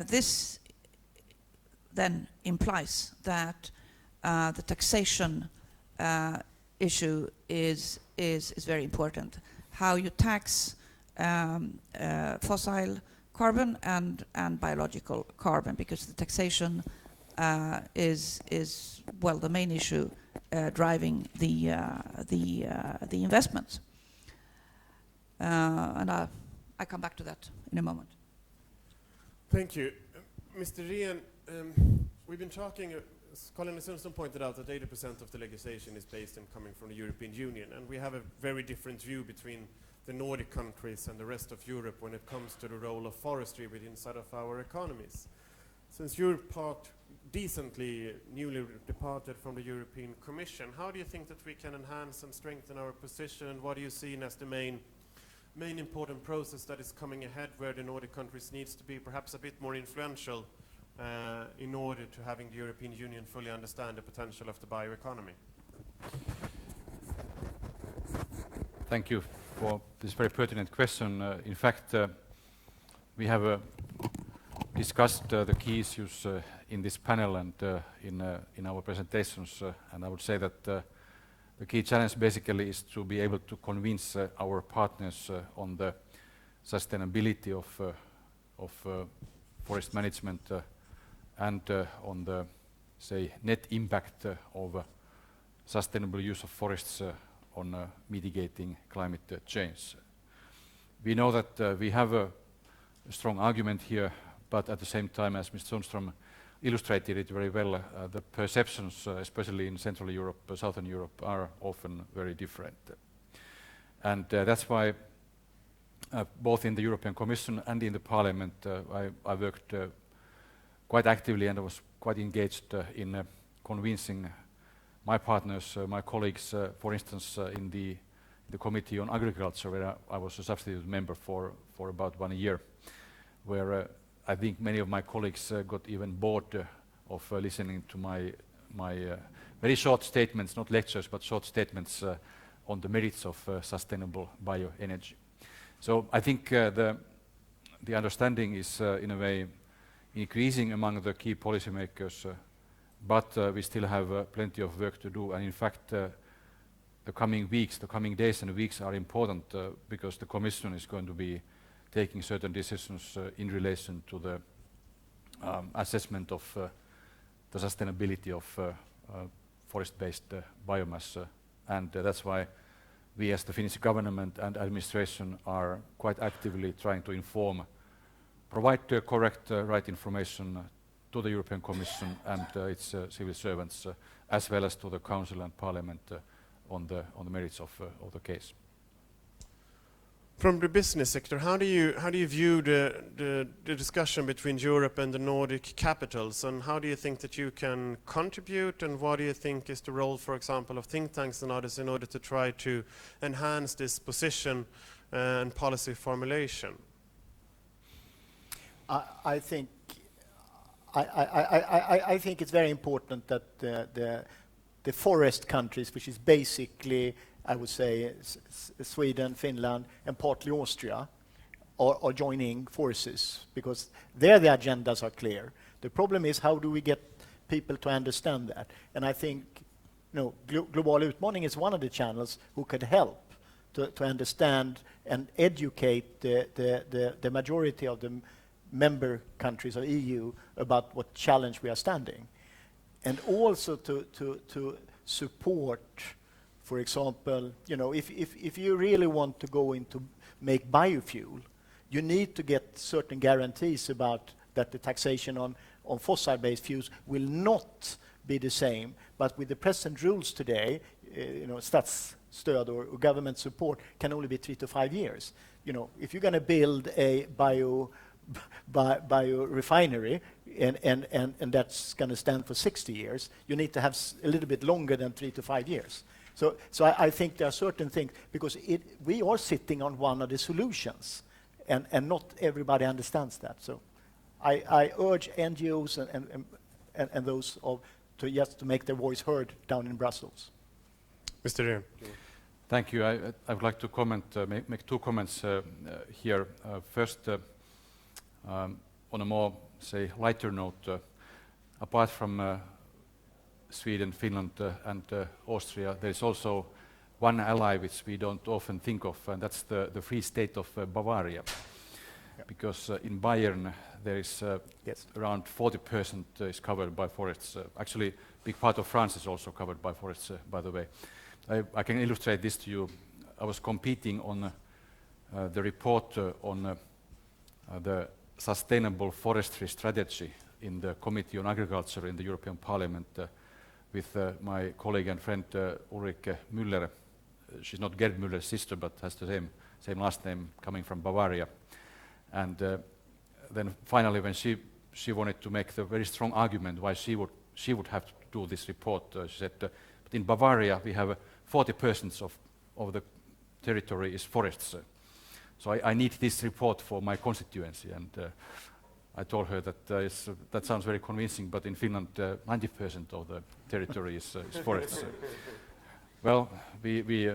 this then implies that the taxation issue is very important. How you tax fossil carbon and biological carbon, because the taxation is well the main issue driving the investments. And I come back to that in a moment. Thank you. Mr. Rehn, we've been talking, as Colin Sundström pointed out, that 80% of the legislation is based and coming from the European Union, and we have a very different view between the Nordic countries and the rest of Europe when it comes to the role of forestry inside of our economies. Since you're decently newly departed from the European Commission, how do you think that we can enhance and strengthen our position? What do you see as the main important process that is coming ahead, where the Nordic countries needs to be perhaps a bit more influential in order to having the European Union fully understand the potential of the bioeconomy? Thank you for this very pertinent question. In fact, we have discussed the key issues in this panel and in our presentations, and I would say that the key challenge basically is to be able to convince our partners on the sustainability of forest management and on the, say, net impact of sustainable use of forests on mitigating climate change. We know that we have a strong argument here, but at the same time, as Mr. Sundström illustrated it very well, the perceptions, especially in Central Europe, Southern Europe, are often very different. And that's why both in the European Commission and in the Parliament, I worked quite actively, and I was quite engaged in convincing my partners, my colleagues, for instance, in the Committee on Agriculture, where I was a substitute member for about 1 year, where I think many of my colleagues got even bored of listening to my very short statements, not lectures, but short statements on the merits of sustainable bioenergy. So I think the understanding is in a way increasing among the key policymakers, but we still have plenty of work to do. And in fact, the coming days and weeks are important because the Commission is going to be taking certain decisions in relation to the assessment of the sustainability of forest-based biomass. And that's why we as the Finnish government and administration are quite actively trying to provide the correct, right information to the European Commission and its civil servants, as well as to the Council and Parliament on the merits of the case. From the business sector, how do you view the discussion between Europe and the Nordic capitals, and how do you think that you can contribute, and what do you think is the role, for example, of think tanks and others in order to try to enhance this position and policy formulation? I think it's very important that the forest countries, which is basically, I would say, Sweden, Finland, and partly Austria, are joining forces, because there the agendas are clear. The problem is, how do we get people to understand that? And I think Global Utmaning is one of the channels who could help to understand and educate the majority of the member countries of EU about what challenge we are standing. And also to support, for example, if you really want to go into make biofuel, you need to get certain guarantees about that the taxation on fossil-based fuels will not be the same. But with the present rules today, statsstöd or government support can only be 3 to 5 years. If you're going to build a biorefinery and that's going to stand for 60 years, you need to have a little bit longer than 3 to 5 years. So I think there are certain things, because we are sitting on one of the solutions, and not everybody understands that. So I urge NGOs and those to make their voice heard down in Brussels. Mr. Rehn. Thank you. I would like to make 2 comments here. First, on a more, say, lighter note, apart from Sweden, Finland and Austria, there is also one ally which we don't often think of, and that's the Free State of Bavaria. Yep. Because in Bayern there is Yes. around 40% is covered by forests. Actually, a big part of France is also covered by forests, by the way. I can illustrate this to you. I was competing on the report on the sustainable forestry strategy in the Committee on Agriculture in the European Parliament with my colleague and friend Ulrike Müller. She's not Gerd Müller's sister, but has the same last name, coming from Bavaria. And then finally, when she wanted to make the very strong argument why she would have to do this report, she said, but in Bavaria we have 40% of the territory is forests. So I need this report for my constituency, and I told her that that sounds very convincing, but in Finland 90% of the territory is forests. Well, we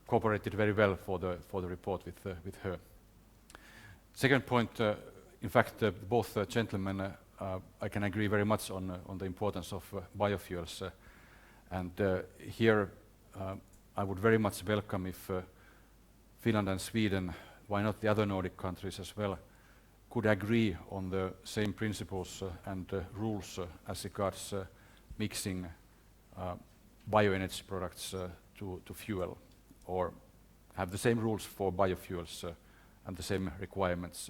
cooperated very well for the report with her. Second point, in fact, both gentlemen, I can agree very much on the importance of biofuels, and here I would very much welcome if Finland and Sweden, why not the other Nordic countries as well, could agree on the same principles and rules as regards mixing bioenergy products to fuel, or have the same rules for biofuels and the same requirements.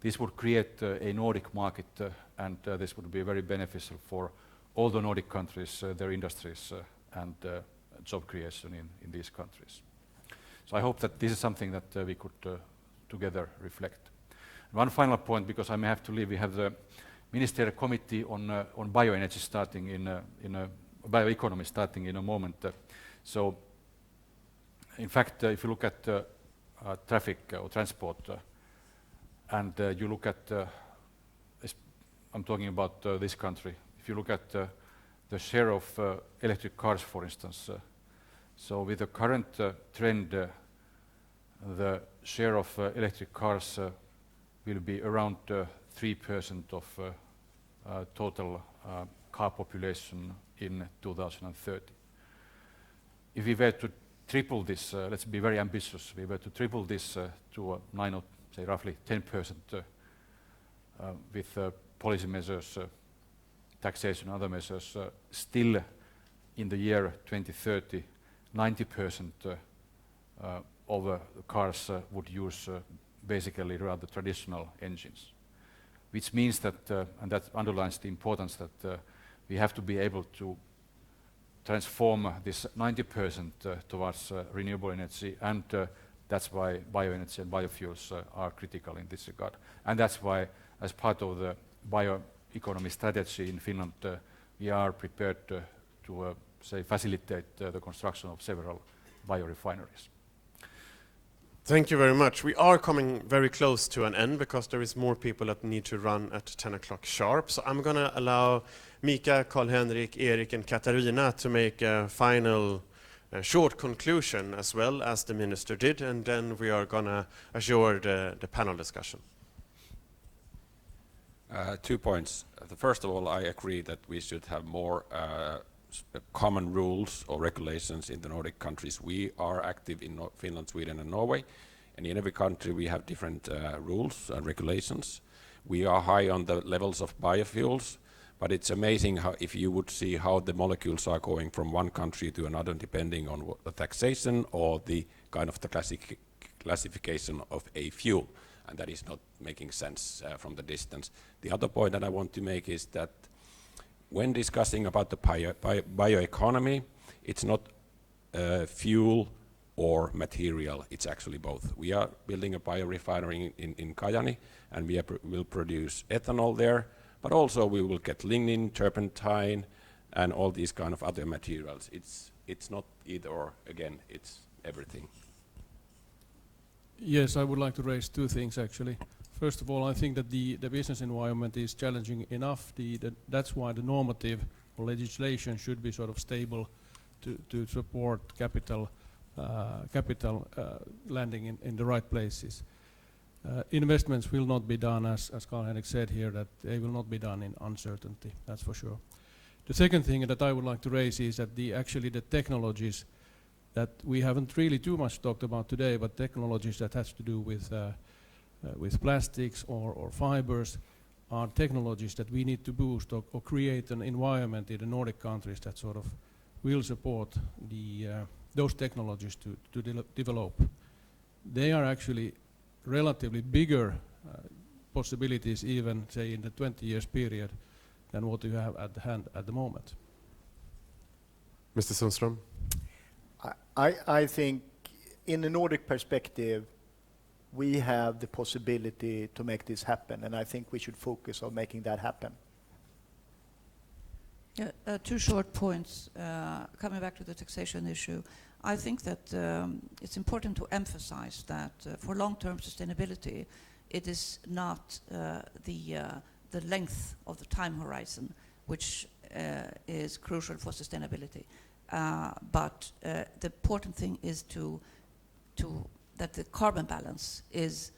This would create a Nordic market, and this would be very beneficial for all the Nordic countries, their industries, and job creation in these countries. So I hope that this is something that we could together reflect. One final point, because I may have to leave. We have the Ministerial Committee on Bioenergy starting in bioeconomy starting in a moment. So, in fact, if you look at traffic or transport, and you look at, I'm talking about this country. If you look at the share of electric cars, for instance, so with the current trend, the share of electric cars will be around 3% of total car population in 2030. If we were to triple this, let's be very ambitious, we were to triple this to 9 or say roughly 10% with policy measures, taxation, other measures, still in the year 2030, 90% of the cars would use basically rather traditional engines, which means that, and that underlines the importance that we have to be able to transform this 90% towards renewable energy, and that's why bioenergy and biofuels are critical in this regard. And that's why, as part of the bioeconomy strategy in Finland, we are prepared to say facilitate the construction of several biorefineries. Thank you very much. We are coming very close to an end because there is more people that need to run at 10 o'clock sharp. So I'm going to allow Mika, Karl-Henrik, Erik and Katarina to make a final short conclusion as well as the minister did, and then we are going to assure the panel discussion. 2 points. First of all, I agree that we should have more common rules or regulations in the Nordic countries. We are active in Finland, Sweden and Norway, and in every country we have different rules and regulations. We are high on the levels of biofuels, but it's amazing how, if you would see how the molecules are going from one country to another depending on what the taxation or the kind of the classification of a fuel, and that is not making sense from the distance. The other point that I want to make is that when discussing about the bioeconomy, it's not fuel or material, it's actually both. We are building a biorefinery in Kajani, and we will produce ethanol there, but also we will get lignin, turpentine, and all these kind of other materials. It's not either or, again, it's everything. Yes, I would like to raise 2 things actually. First of all, I think that the business environment is challenging enough. That's why the normative or legislation should be sort of stable to support capital landing in the right places. investments will not be done, as Karl-Henrik said here, that they will not be done in uncertainty, that's for sure. The second thing that I would like to raise is that actually the technologies that we haven't really too much talked about today, but technologies that has to do with plastics or fibers are technologies that we need to boost or create an environment in the Nordic countries that sort of will support those technologies to develop. They are actually relatively bigger possibilities, even say in the 20 years period, than what you have at hand at the moment. Mr. Sundström? I think in the Nordic perspective, we have the possibility to make this happen, and I think we should focus on making that happen. Yeah, 2 short points. Coming back to the taxation issue, I think that it's important to emphasize that for long-term sustainability, it is not the length of the time horizon which is crucial for sustainability, but the important thing is that the carbon balance is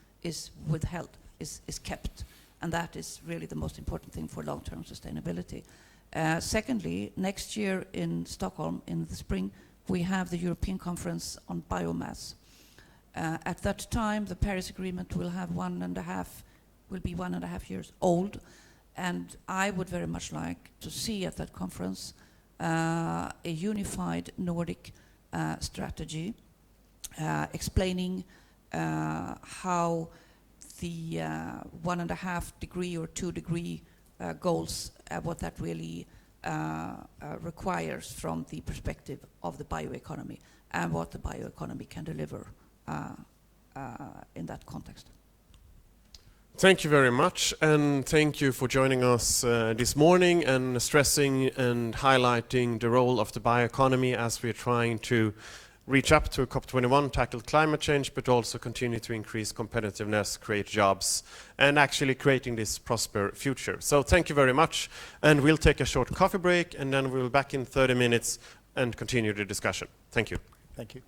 withheld, is kept, and that is really the most important thing for long-term sustainability. Secondly, next year in Stockholm in the spring, we have the European Conference on Biomass. At that time, the Paris Agreement will be 1.5 years old, and I would very much like to see at that conference a unified Nordic strategy explaining how the 1.5 degree or 2 degree goals, what that really requires from the perspective of the bioeconomy and what the bioeconomy can deliver in that context. Thank you very much, and thank you for joining us this morning and stressing and highlighting the role of the bioeconomy as we're trying to reach up to COP21, tackle climate change, but also continue to increase competitiveness, create jobs, and actually creating this prosper future. So thank you very much, and we'll take a short coffee break, and then we'll be back in 30 minutes and continue the discussion. Thank you. Thank you.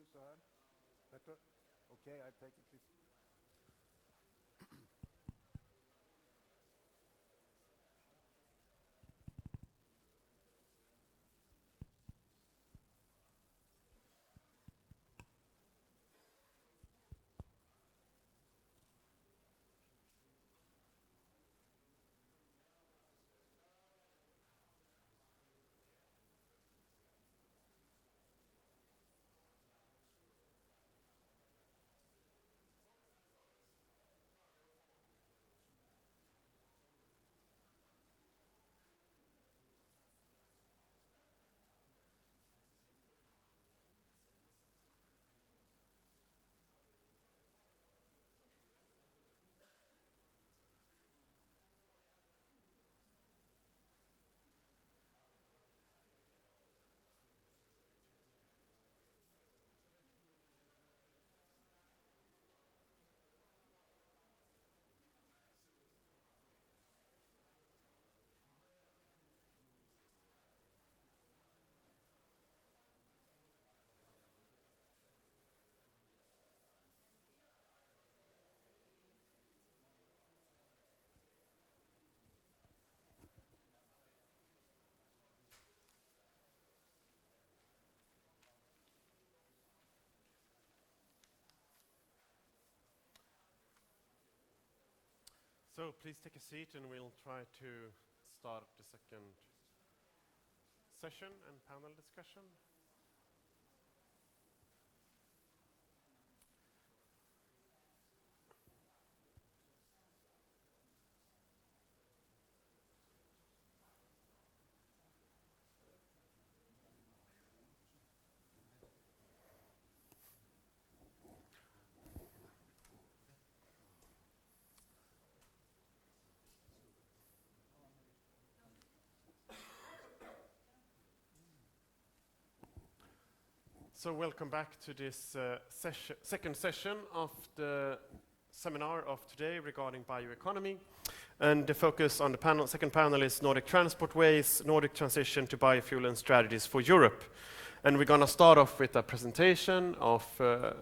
you, så här? Better? Okay, I take it please. So please take a seat and we'll try to start the second session and panel discussion. So welcome back to this second session of the seminar of today regarding bioeconomy. And the focus on the second panel is Nordic transport ways, Nordic transition to biofuel and strategies for Europe. And we're going to start off with a presentation of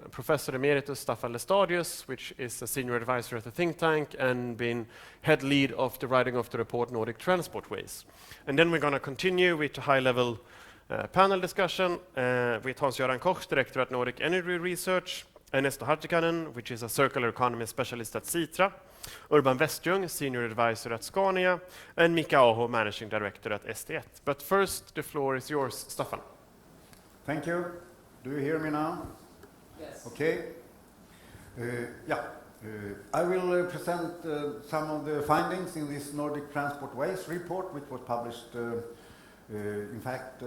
Professor Emeritus Staffan Lestadius, which is a senior advisor at the think tank and been head lead of the writing of the report Nordic Transport Ways. And then we're going to continue with a high-level panel discussion with Hans-Göran Koch, director at Nordic Energy Research, Ernesto Hartikainen, which is a circular economy specialist at Citra, Urban Westjung, senior advisor at Scania, and Mika Aho, managing director at ST1. But first, the floor is yours, Staffan. Thank you. Do you hear me now? Yes. Okay. I will present some of the findings in this Nordic Transport Ways report, which was published in fact,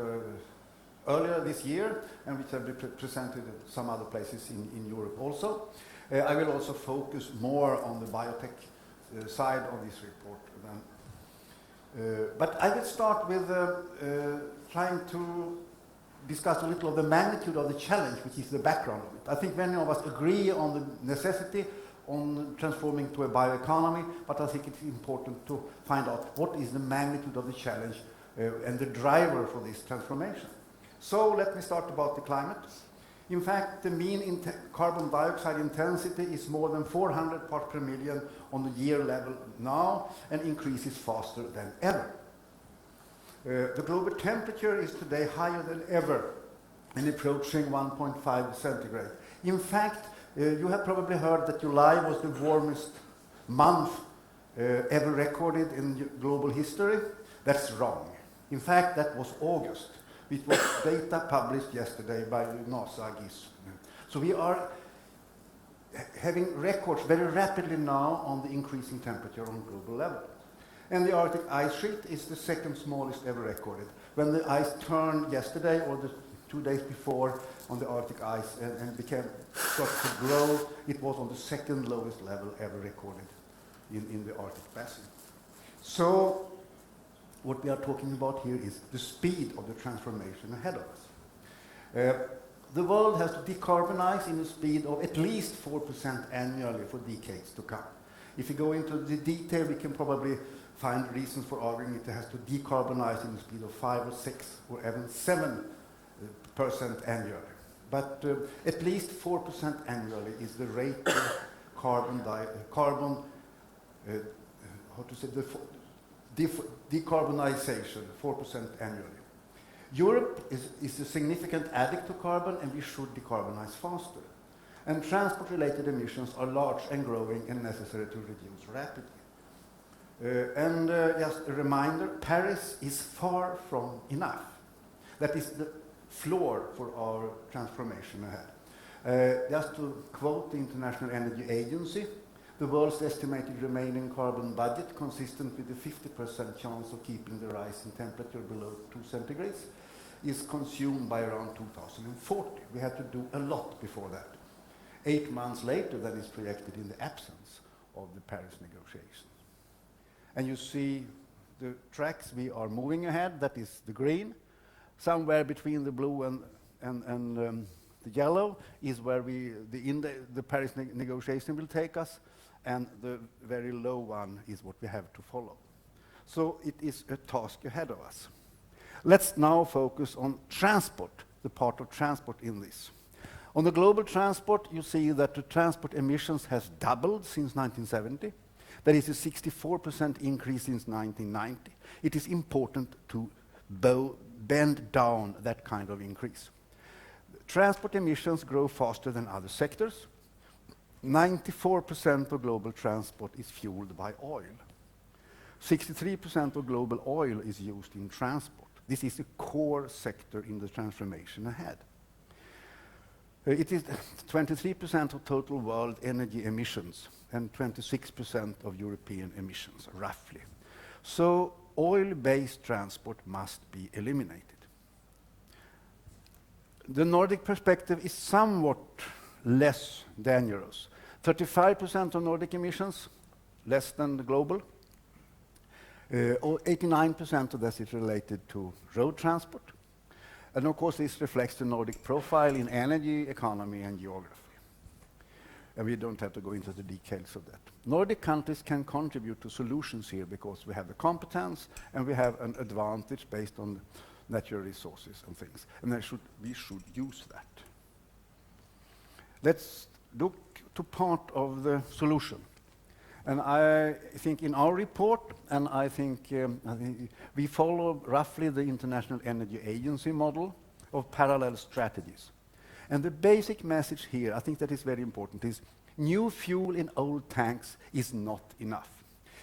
earlier this year, and which have been presented at some other places in Europe also. I will also focus more on the biotech side of this report. But I will start with trying to discuss a little of the magnitude of the challenge, which is the background of it. I think many of us agree on the necessity on transforming to a bioeconomy, but I think it's important to find out what is the magnitude of the challenge and the driver for this transformation. So let me start about the climate. In fact, the mean carbon dioxide intensity is more than 400 parts per million on the year level now and increases faster than ever. The global temperature is today higher than ever and approaching 1.5 centigrade. In fact, you have probably heard that July was the warmest month ever recorded in global history. That's wrong. In fact, that was August. It was data published yesterday by NASA GIS. So we are having records very rapidly now on the increasing temperature on global level. And the Arctic ice sheet is the second smallest ever recorded. When the ice turned yesterday or the 2 days before on the Arctic ice and started to grow, it was on the second lowest level ever recorded in the Arctic Basin. So what we are talking about here is the speed of the transformation ahead of us. The world has to decarbonize in a speed of at least 4% annually for decades to come. If you go into the detail, we can probably find reasons for arguing it has to decarbonize in a speed of 5 or 6 or even 7% annually. but at least 4% annually is the rate of decarbonization, 4% annually. Europe is a significant addict to carbon, and we should decarbonize faster. And transport-related emissions are large and growing and necessary to reduce rapidly. Just a reminder, Paris is far from enough. That is the floor for our transformation ahead. Just to quote the International Energy Agency, the world's estimated remaining carbon budget, consistent with the 50% chance of keeping the rise in temperature below 2 centigrades, is consumed by around 2040. We have to do a lot before that. 8 months later, that is projected in the absence of the Paris negotiations. And you see the tracks we are moving ahead, that is the green. Somewhere between the blue and the yellow is where the Paris negotiation will take us, and the very low one is what we have to follow. So it is a task ahead of us. Let's now focus on transport, the part of transport in this. On the global transport, you see that the transport emissions has doubled since 1970. That is a 64% increase since 1990. It is important to bend down that kind of increase. Transport emissions grow faster than other sectors. 94% of global transport is fueled by oil. 63% of global oil is used in transport. This is a core sector in the transformation ahead. It is 23% of total world energy emissions and 26% of European emissions, roughly. So oil-based transport must be eliminated. The Nordic perspective is somewhat less dangerous. 35% of Nordic emissions, less than the global. 89% of this is related to road transport. And of course, this reflects the Nordic profile in energy, economy, and geography. And we don't have to go into the details of that. Nordic countries can contribute to solutions here because we have the competence and we have an advantage based on natural resources and things. And we should use that. Let's look to part of the solution. And I think in our report, and I think we follow roughly the International Energy Agency model of parallel strategies. And the basic message here, I think that is very important, is new fuel in old tanks is not enough.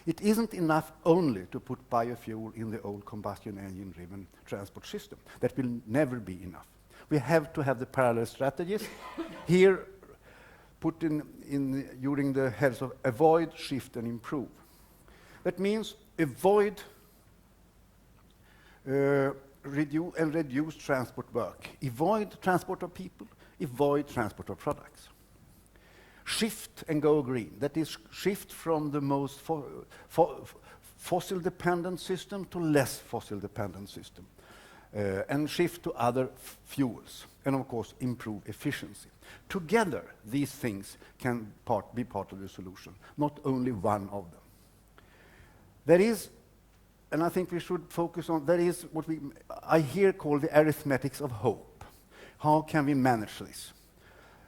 It isn't enough only to put biofuel in the old combustion engine-driven transport system. That will never be enough. We have to have the parallel strategies. Here, put in during the heads of avoid, shift, and improve. That means avoid reduce transport work. Avoid transport of people, avoid transport of products. Shift and go green. That is, shift from the most fossil-dependent system to less fossil-dependent system. And shift to other fuels. And of course, improve efficiency. Together, these things can be part of the solution, not only one of them. There is, and I think we should focus on, there is what I here call the arithmetics of hope. How can we manage this?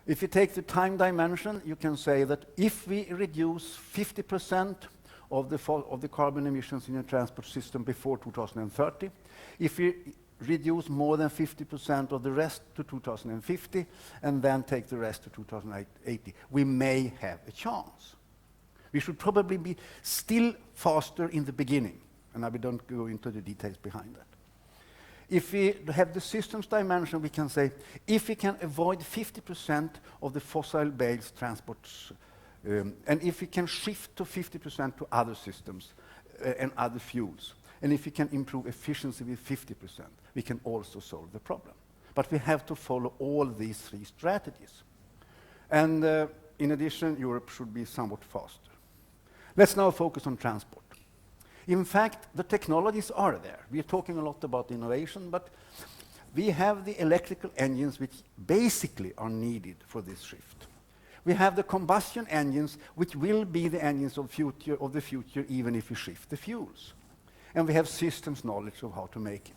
If you take the time dimension, you can say that if we reduce 50% of the carbon emissions in the transport system before 2030, if we reduce more than 50% of the rest to 2050, and then take the rest to 2080, we may have a chance. We should probably be still faster in the beginning, and I don't go into the details behind that. If we have the systems dimension, we can say, if we can avoid 50% of the fossil-based transports, and if we can shift to 50% to other systems and other fuels, and if we can improve efficiency with 50%, we can also solve the problem. But we have to follow all these three strategies. And in addition, Europe should be somewhat faster. Let's now focus on transport. In fact, the technologies are there. We are talking a lot about innovation, but we have the electrical engines which basically are needed for this shift. We have the combustion engines which will be the engines of the future even if we shift the fuels. And we have systems knowledge of how to make it.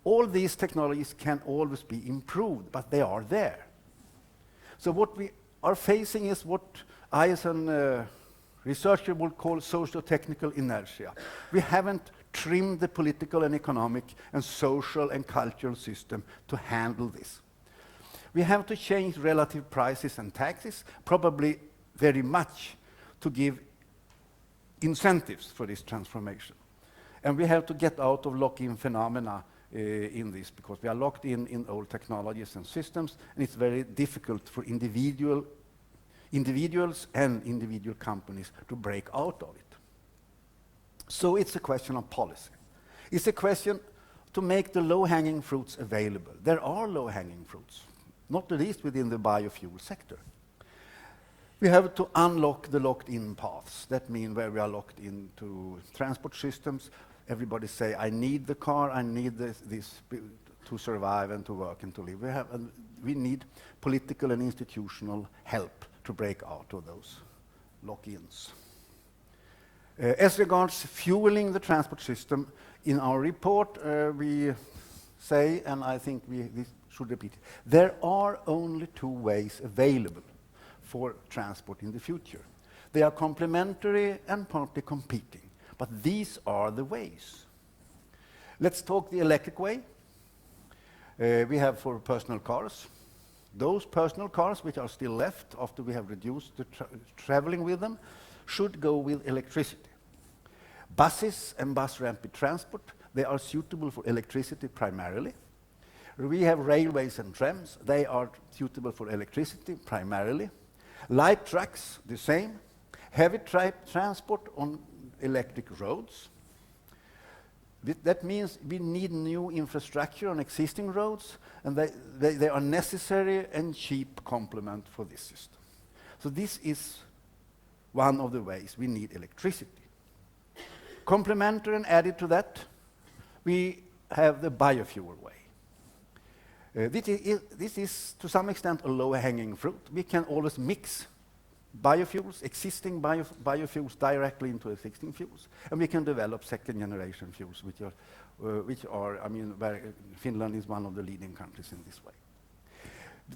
All these technologies can always be improved, but they are there. So what we are facing is what I, as a researcher, would call socio-technical inertia. We haven't trimmed the political and economic and social and cultural system to handle this. We have to change relative prices and taxes, probably very much, to give incentives for this transformation. And we have to get out of lock-in phenomena in this, because we are locked in old technologies and systems, and it's very difficult for individuals and individual companies to break out of it. So it's a question of policy. It's a question to make the low-hanging fruits available. There are low-hanging fruits, not the least within the biofuel sector. We have to unlock the locked-in paths. That means where we are locked into transport systems. Everybody say, I need the car, I need this to survive and to work and to live. We need political and institutional help to break out of those lock-ins. As regards fueling the transport system, in our report we say, and I think we should repeat it, there are only two ways available for transport in the future. They are complementary and partly competing, but these are the ways. Let's talk the electric way. We have for personal cars. Those personal cars which are still left after we have reduced the traveling with them should go with electricity. Buses and bus rapid transport, they are suitable for electricity primarily. We have railways and trams, they are suitable for electricity primarily. Light trucks, the same. Heavy transport on electric roads. That means we need new infrastructure on existing roads, and they are necessary and cheap complement for this system. So this is one of the ways we need electricity. Complementary and added to that, we have the biofuel way. This is to some extent a low-hanging fruit. We can always mix biofuels, existing biofuels directly into existing fuels, and we can develop second-generation fuels, which are, I mean, Finland is one of the leading countries in this way.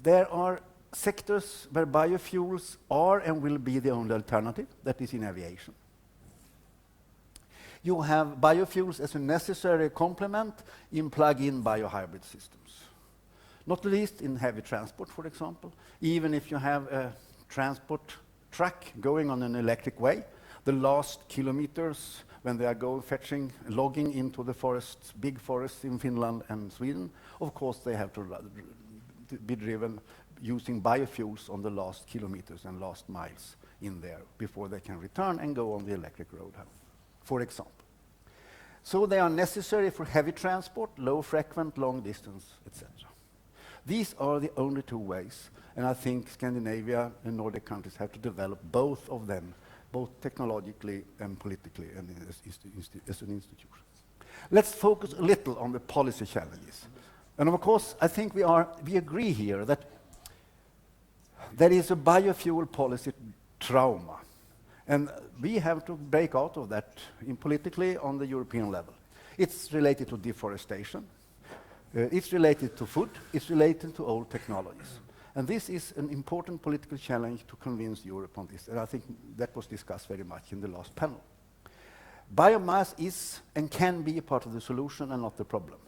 There are sectors where biofuels are and will be the only alternative, that is in aviation. You have biofuels as a necessary complement in plug-in biohybrid systems. Not least in heavy transport, for example. Even if you have a transport truck going on an electric way, the last kilometers when they are logging into the forests, big forests in Finland and Sweden, of course they have to be driven using biofuels on the last kilometers and last miles in there before they can return and go on the electric road, for example. So they are necessary for heavy transport, low frequent, long distance, etc. These are the only two ways, and I think Scandinavia and Nordic countries have to develop both of them, both technologically and politically and as an institution. Let's focus a little on the policy challenges. And of course, I think we agree here that there is a biofuel policy trauma, and we have to break out of that politically on the European level. It's related to deforestation, it's related to food, it's related to old technologies. And this is an important political challenge to convince Europe on this, and I think that was discussed very much in the last panel. Biomass is and can be a part of the solution and not the problem.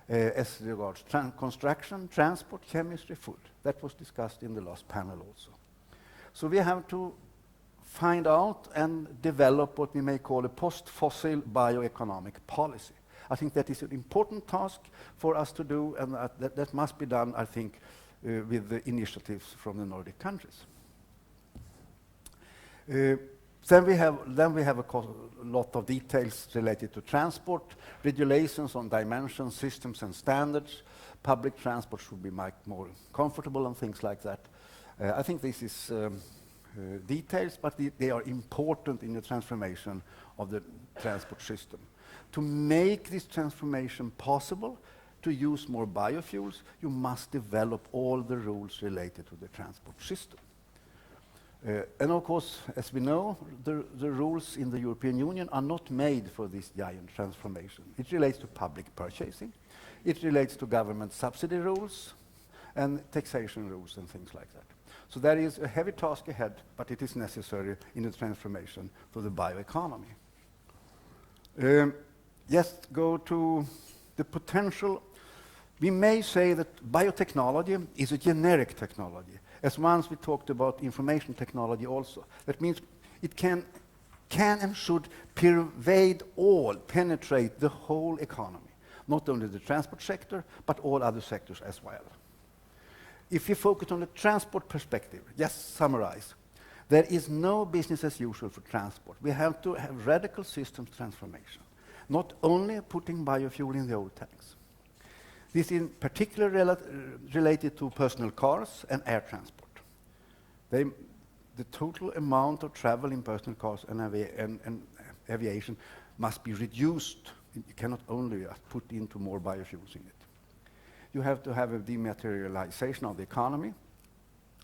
As regards construction, transport, chemistry, food. That was discussed in the last panel also. So we have to find out and develop what we may call a post-fossil bioeconomic policy. I think that is an important task for us to do, and that must be done, I think, with the initiatives from the Nordic countries. Then we have a lot of details related to transport, regulations on dimensions, systems and standards. Public transport should be more comfortable and things like that. I think this is details, but they are important in the transformation of the transport system. To make this transformation possible, to use more biofuels, you must develop all the rules related to the transport system. And of course, as we know, the rules in the European Union are not made for this giant transformation. It relates to public purchasing, it relates to government subsidy rules, and taxation rules and things like that. So there is a heavy task ahead, but it is necessary in the transformation to the bioeconomy. Just go to the potential. We may say that biotechnology is a generic technology, as once we talked about information technology also. That means it can and should pervade all, penetrate the whole economy, not only the transport sector, but all other sectors as well. If you focus on the transport perspective, just summarize, there is no business as usual for transport. We have to have radical systems transformation, not only putting biofuel in the old tanks. This is in particular related to personal cars and air transport. The total amount of travel in personal cars and aviation must be reduced. You cannot only put into more biofuels in it. You have to have a dematerialization of the economy.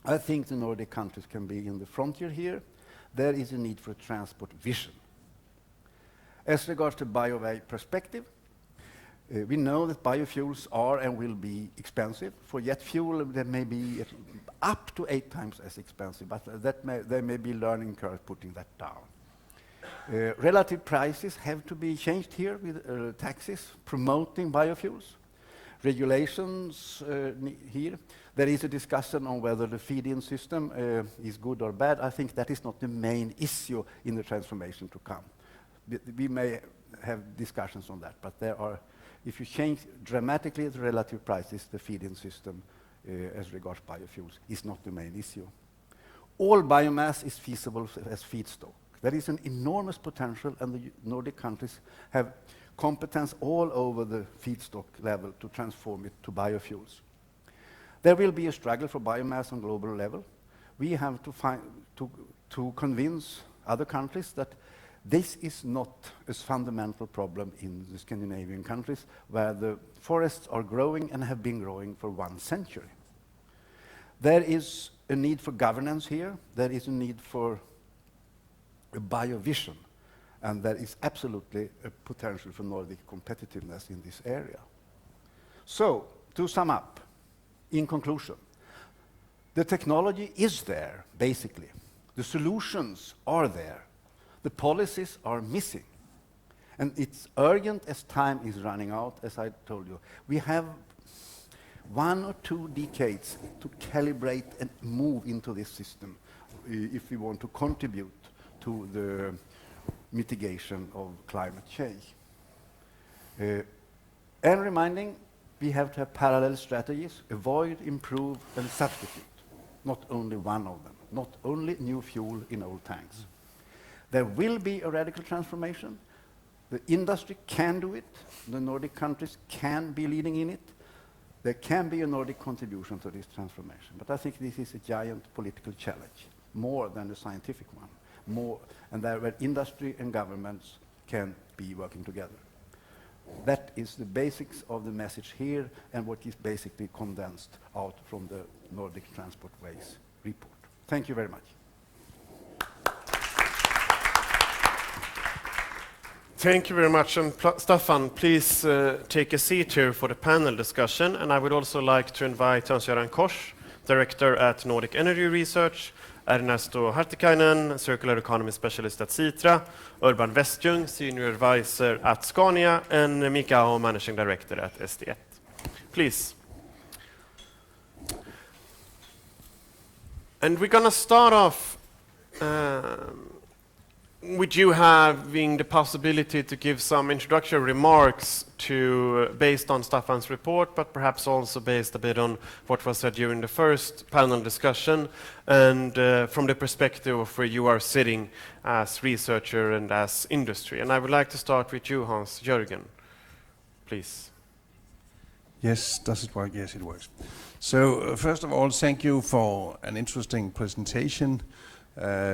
I think the Nordic countries can be in the frontier here. There is a need for a transport vision. As regards to bio perspective, we know that biofuels are and will be expensive. For jet fuel, they may be up to 8 times as expensive, but there may be learning curve putting that down. Relative prices have to be changed here with taxes promoting biofuels. Regulations here. There is a discussion on whether the feed-in system is good or bad. I think that is not the main issue in the transformation to come. We may have discussions on that, but there are, if you change dramatically the relative prices, the feed-in system as regards biofuels is not the main issue. All biomass is feasible as feedstock. There is an enormous potential, and the Nordic countries have competence all over the feedstock level to transform it to biofuels. There will be a struggle for biomass on global level. We have to convince other countries that this is not a fundamental problem in the Scandinavian countries, where the forests are growing and have been growing for 1 century. There is a need for governance here. There is a need for a biovision. And there is absolutely a potential for Nordic competitiveness in this area. So, to sum up, in conclusion, the technology is there, basically. The solutions are there. The policies are missing. And it's urgent as time is running out, as I told you. We have 1 or 2 decades to calibrate and move into this system if we want to contribute to the mitigation of climate change. And reminding, we have to have parallel strategies, avoid, improve, and substitute. Not only one of them, not only new fuel in old tanks. There will be a radical transformation. The industry can do it. The Nordic countries can be leading in it. There can be a Nordic contribution to this transformation. But I think this is a giant political challenge, more than a scientific one. And where industry and governments can be working together. That is the basics of the message here, and what is basically condensed out from the Nordic Transport Ways report. Thank you very much. Thank you very much. And Staffan, please take a seat here for the panel discussion. And I would also like to invite Hans-Göran Kors, Director at Nordic Energy Research, Ernesto Hartikainen, Circular Economy Specialist at Citra, Urban Westjung, Senior Advisor at Scania, and Mika Aho, Managing Director at SD1. Please. And we're going to start off with you having the possibility to give some introductory remarks based on Staffan's report, but perhaps also based a bit on what was said during the first panel discussion, and from the perspective of where you are sitting as researcher and as industry. And I would like to start with you, Hans-Jörgen, please. Yes, does it work? Yes, it works. So first of all, thank you for an interesting presentation.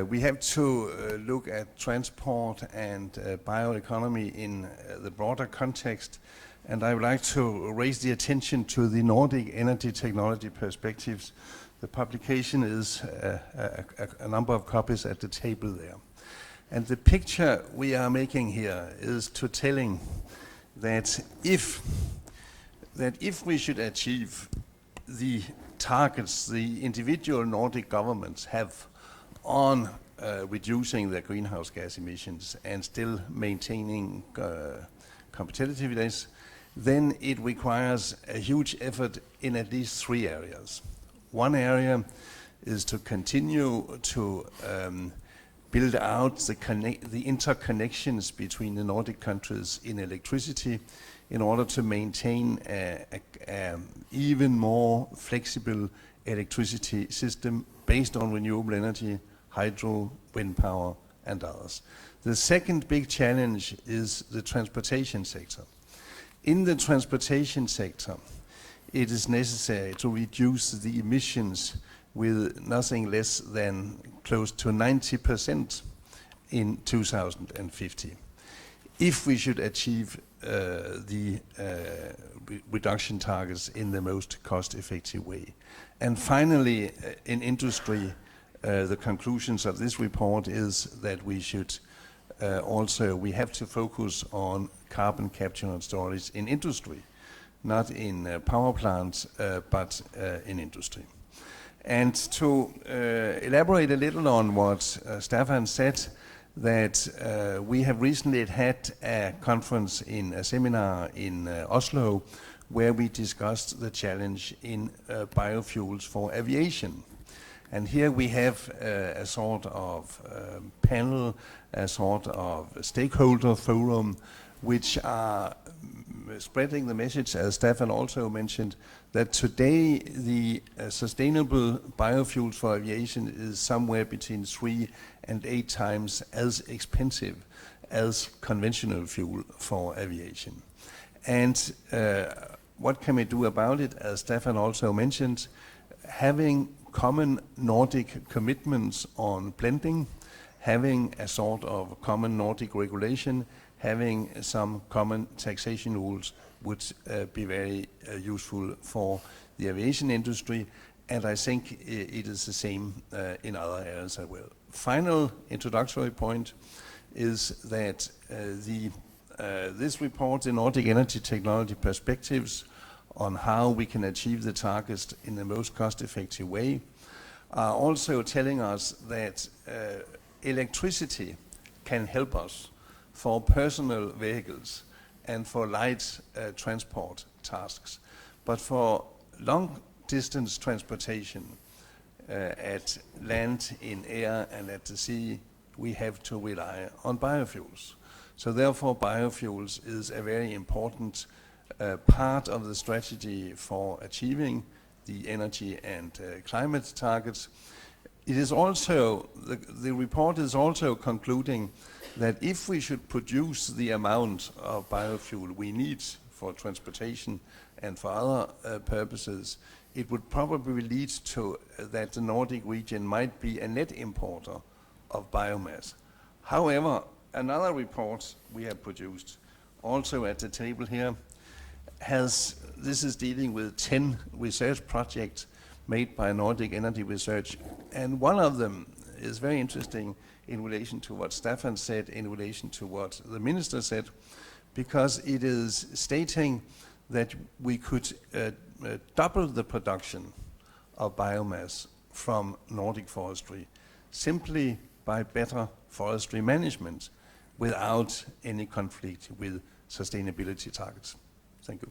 We have to look at transport and bioeconomy in the broader context, and I would like to raise the attention to the Nordic energy technology perspectives The publication is a number of copies at the table there. And the picture we are making here is to telling that if we should achieve the targets the individual Nordic governments have on reducing their greenhouse gas emissions and still maintaining competitiveness, then it requires a huge effort in at least 3 areas. One area is to continue to build out the interconnections between the Nordic countries in electricity in order to maintain a even more flexible electricity system based on renewable energy, hydro, wind power, and others. The second big challenge is the transportation sector. In the transportation sector, it is necessary to reduce the emissions with nothing less than close to 90% in 2050. If we should achieve the reduction targets in the most cost-effective way. And finally, in industry, the conclusions of this report is that we should we have to focus on carbon capture and storage in industry, not in power plants, but in industry. And to elaborate a little on what Staffan said, that we have recently had a conference a seminar in Oslo, where we discussed the challenge in biofuels for aviation. And here we have a sort of panel, a sort of stakeholder forum, which are spreading the message, as Staffan also mentioned, that today the sustainable biofuels for aviation is somewhere between 3 and 8 times as expensive as conventional fuel for aviation. And what can we do about it? As Staffan also mentioned, having common Nordic commitments on blending, having a sort of common Nordic regulation, having some common taxation rules would be very useful for the aviation industry, and I think it is the same in other areas as well. Final introductory point is that this report, the Nordic Energy Technology Perspectives, on how we can achieve the targets in the most cost-effective way, are also telling us that electricity can help us for personal vehicles and for light transport tasks. But for long-distance transportation at land, in air, and at the sea, we have to rely on biofuels. So therefore, biofuels is a very important part of the strategy for achieving the energy and climate targets. It is also, the report is also concluding that if we should produce the amount of biofuel we need for transportation and for other purposes, it would probably lead to that the Nordic region might be a net importer of biomass. However, another report we have produced, also at the table here, this is dealing with 10 research projects made by Nordic Energy Research, and one of them is very interesting in relation to what Staffan said, in relation to what the minister said, because it is stating that we could double the production of biomass from Nordic forestry simply by better forestry management without any conflict with sustainability targets. Thank you.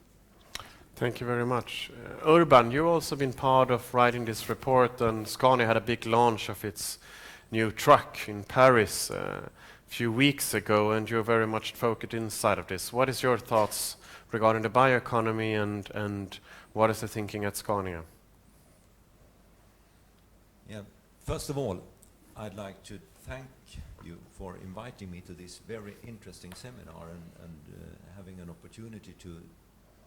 Thank you very much. Urban, you've also been part of writing this report, and Scania had a big launch of its new truck in Paris a few weeks ago, and you're very much focused inside of this. What is your thoughts regarding the bioeconomy, and what is the thinking at Scania? Yeah, first of all, I'd like to thank you for inviting me to this very interesting seminar and having an opportunity to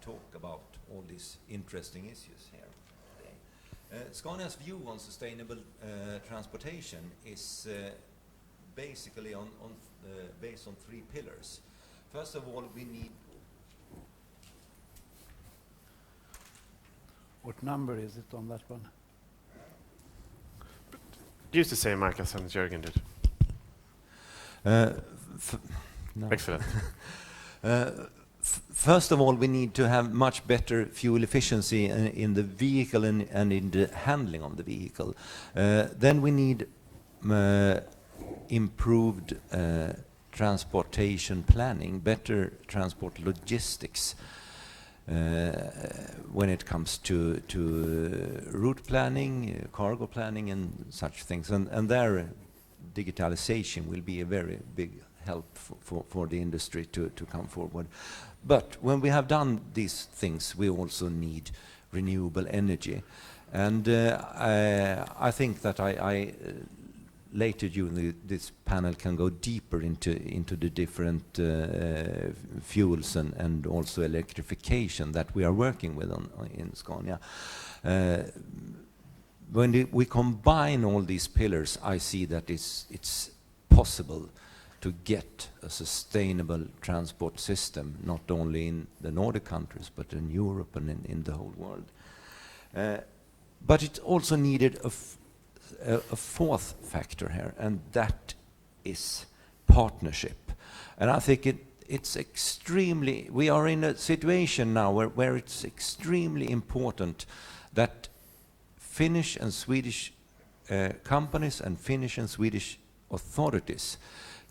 talk about all these interesting issues here today. Scania's view on sustainable transportation is basically based on 3 pillars. First of all, we need... What number is it on that one? Use the same mic as Jürgen did. No. Excellent. First of all, we need to have much better fuel efficiency in the vehicle and in the handling of the vehicle. Then we need improved transportation planning, better transport logistics when it comes to route planning, cargo planning, and such things. And there, digitalization will be a very big help for the industry to come forward. But when we have done these things, we also need renewable energy. And I think that I later during this panel can go deeper into the different fuels and also electrification that we are working with in Scania. When we combine all these pillars, I see that it's possible to get a sustainable transport system, not only in the Nordic countries, but in Europe and in the whole world. But it also needed a fourth factor here, and that is partnership. And I think it's extremely, we are in a situation now where it's extremely important that Finnish and Swedish companies and Finnish and Swedish authorities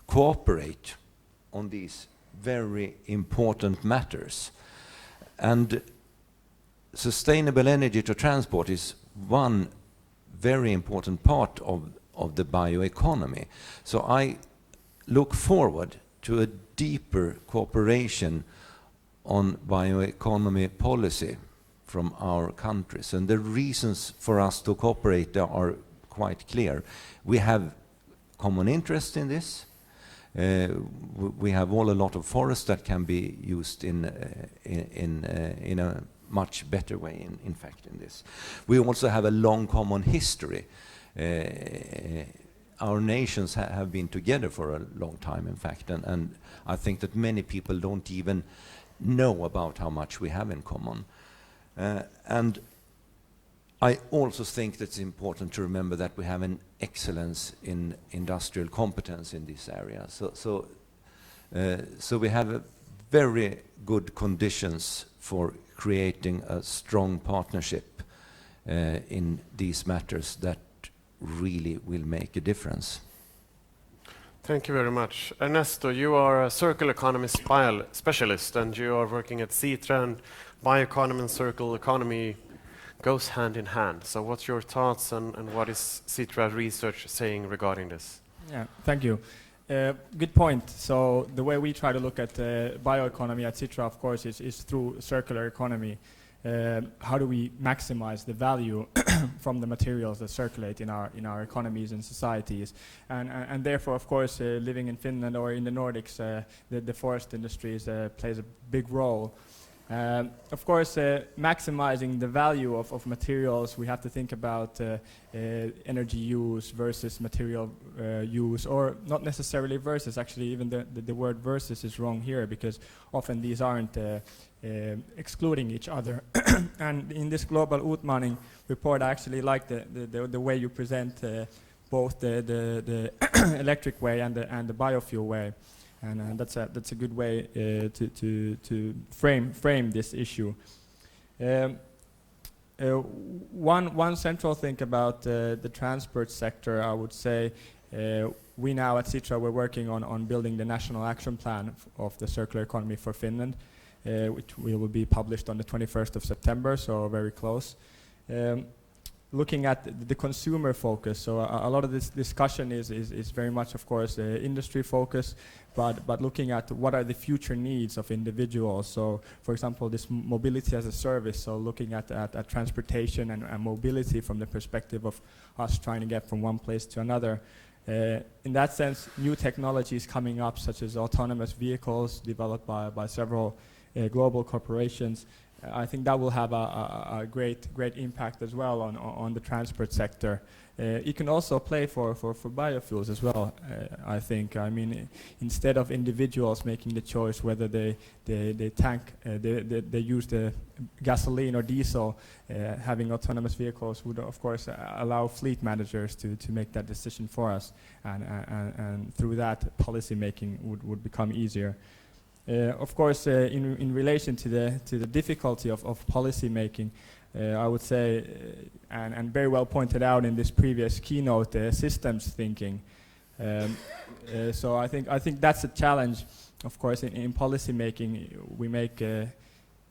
cooperate on these very important matters. And sustainable energy to transport is one very important part of the bioeconomy. So I look forward to a deeper cooperation on bioeconomy policy from our countries. And the reasons for us to cooperate are quite clear. We have common interest in this. We have all a lot of forests that can be used in a much better way, in fact, in this. We also have a long common history. Our nations have been together for a long time, in fact, and I think that many people don't even know about how much we have in common. And I also think that it's important to remember that we have an excellence in industrial competence in this area. So we have very good conditions for creating a strong partnership in these matters that really will make a difference. Thank you very much. Ernesto, you are a circular economy specialist, and you are working at Citra, and bioeconomy and circular economy goes hand in hand. So what's your thoughts and what is Citra research saying regarding this? Yeah, thank you. Good point. So the way we try to look at bioeconomy at Citra, of course, is through circular economy. How do we maximize the value from the materials that circulate in our economies and societies? And therefore, of course, living in Finland or in the Nordics, the forest industry plays a big role. Of course, maximizing the value of materials, we have to think about energy use versus material use, or not necessarily versus. Actually, even the word versus is wrong here, because often these aren't excluding each other. And in this global Utmaning report, I actually like the way you present both the electric way and the biofuel way. And that's a good way to frame this issue. One central thing about the transport sector, I would say, we now at Citra, we're working on building the national action plan of the circular economy for Finland, which will be published on the 21st of September, so very close. Looking at the consumer focus, so a lot of this discussion is very much, of course, industry focus, but looking at what are the future needs of individuals. So, for example, this mobility as a service, so looking at transportation and mobility from the perspective of us trying to get from one place to another. In that sense, new technologies coming up, such as autonomous vehicles developed by several global corporations, I think that will have a great impact as well on the transport sector. It can also play for biofuels as well. I think. I mean, instead of individuals making the choice whether they use the gasoline or diesel, having autonomous vehicles would of course allow fleet managers to make that decision for us, and through that policy making would become easier. Of course, in relation to the difficulty of policy making, I would say, and very well pointed out in this previous keynote, systems thinking. So I think that's a challenge. Of course, in policy making, we make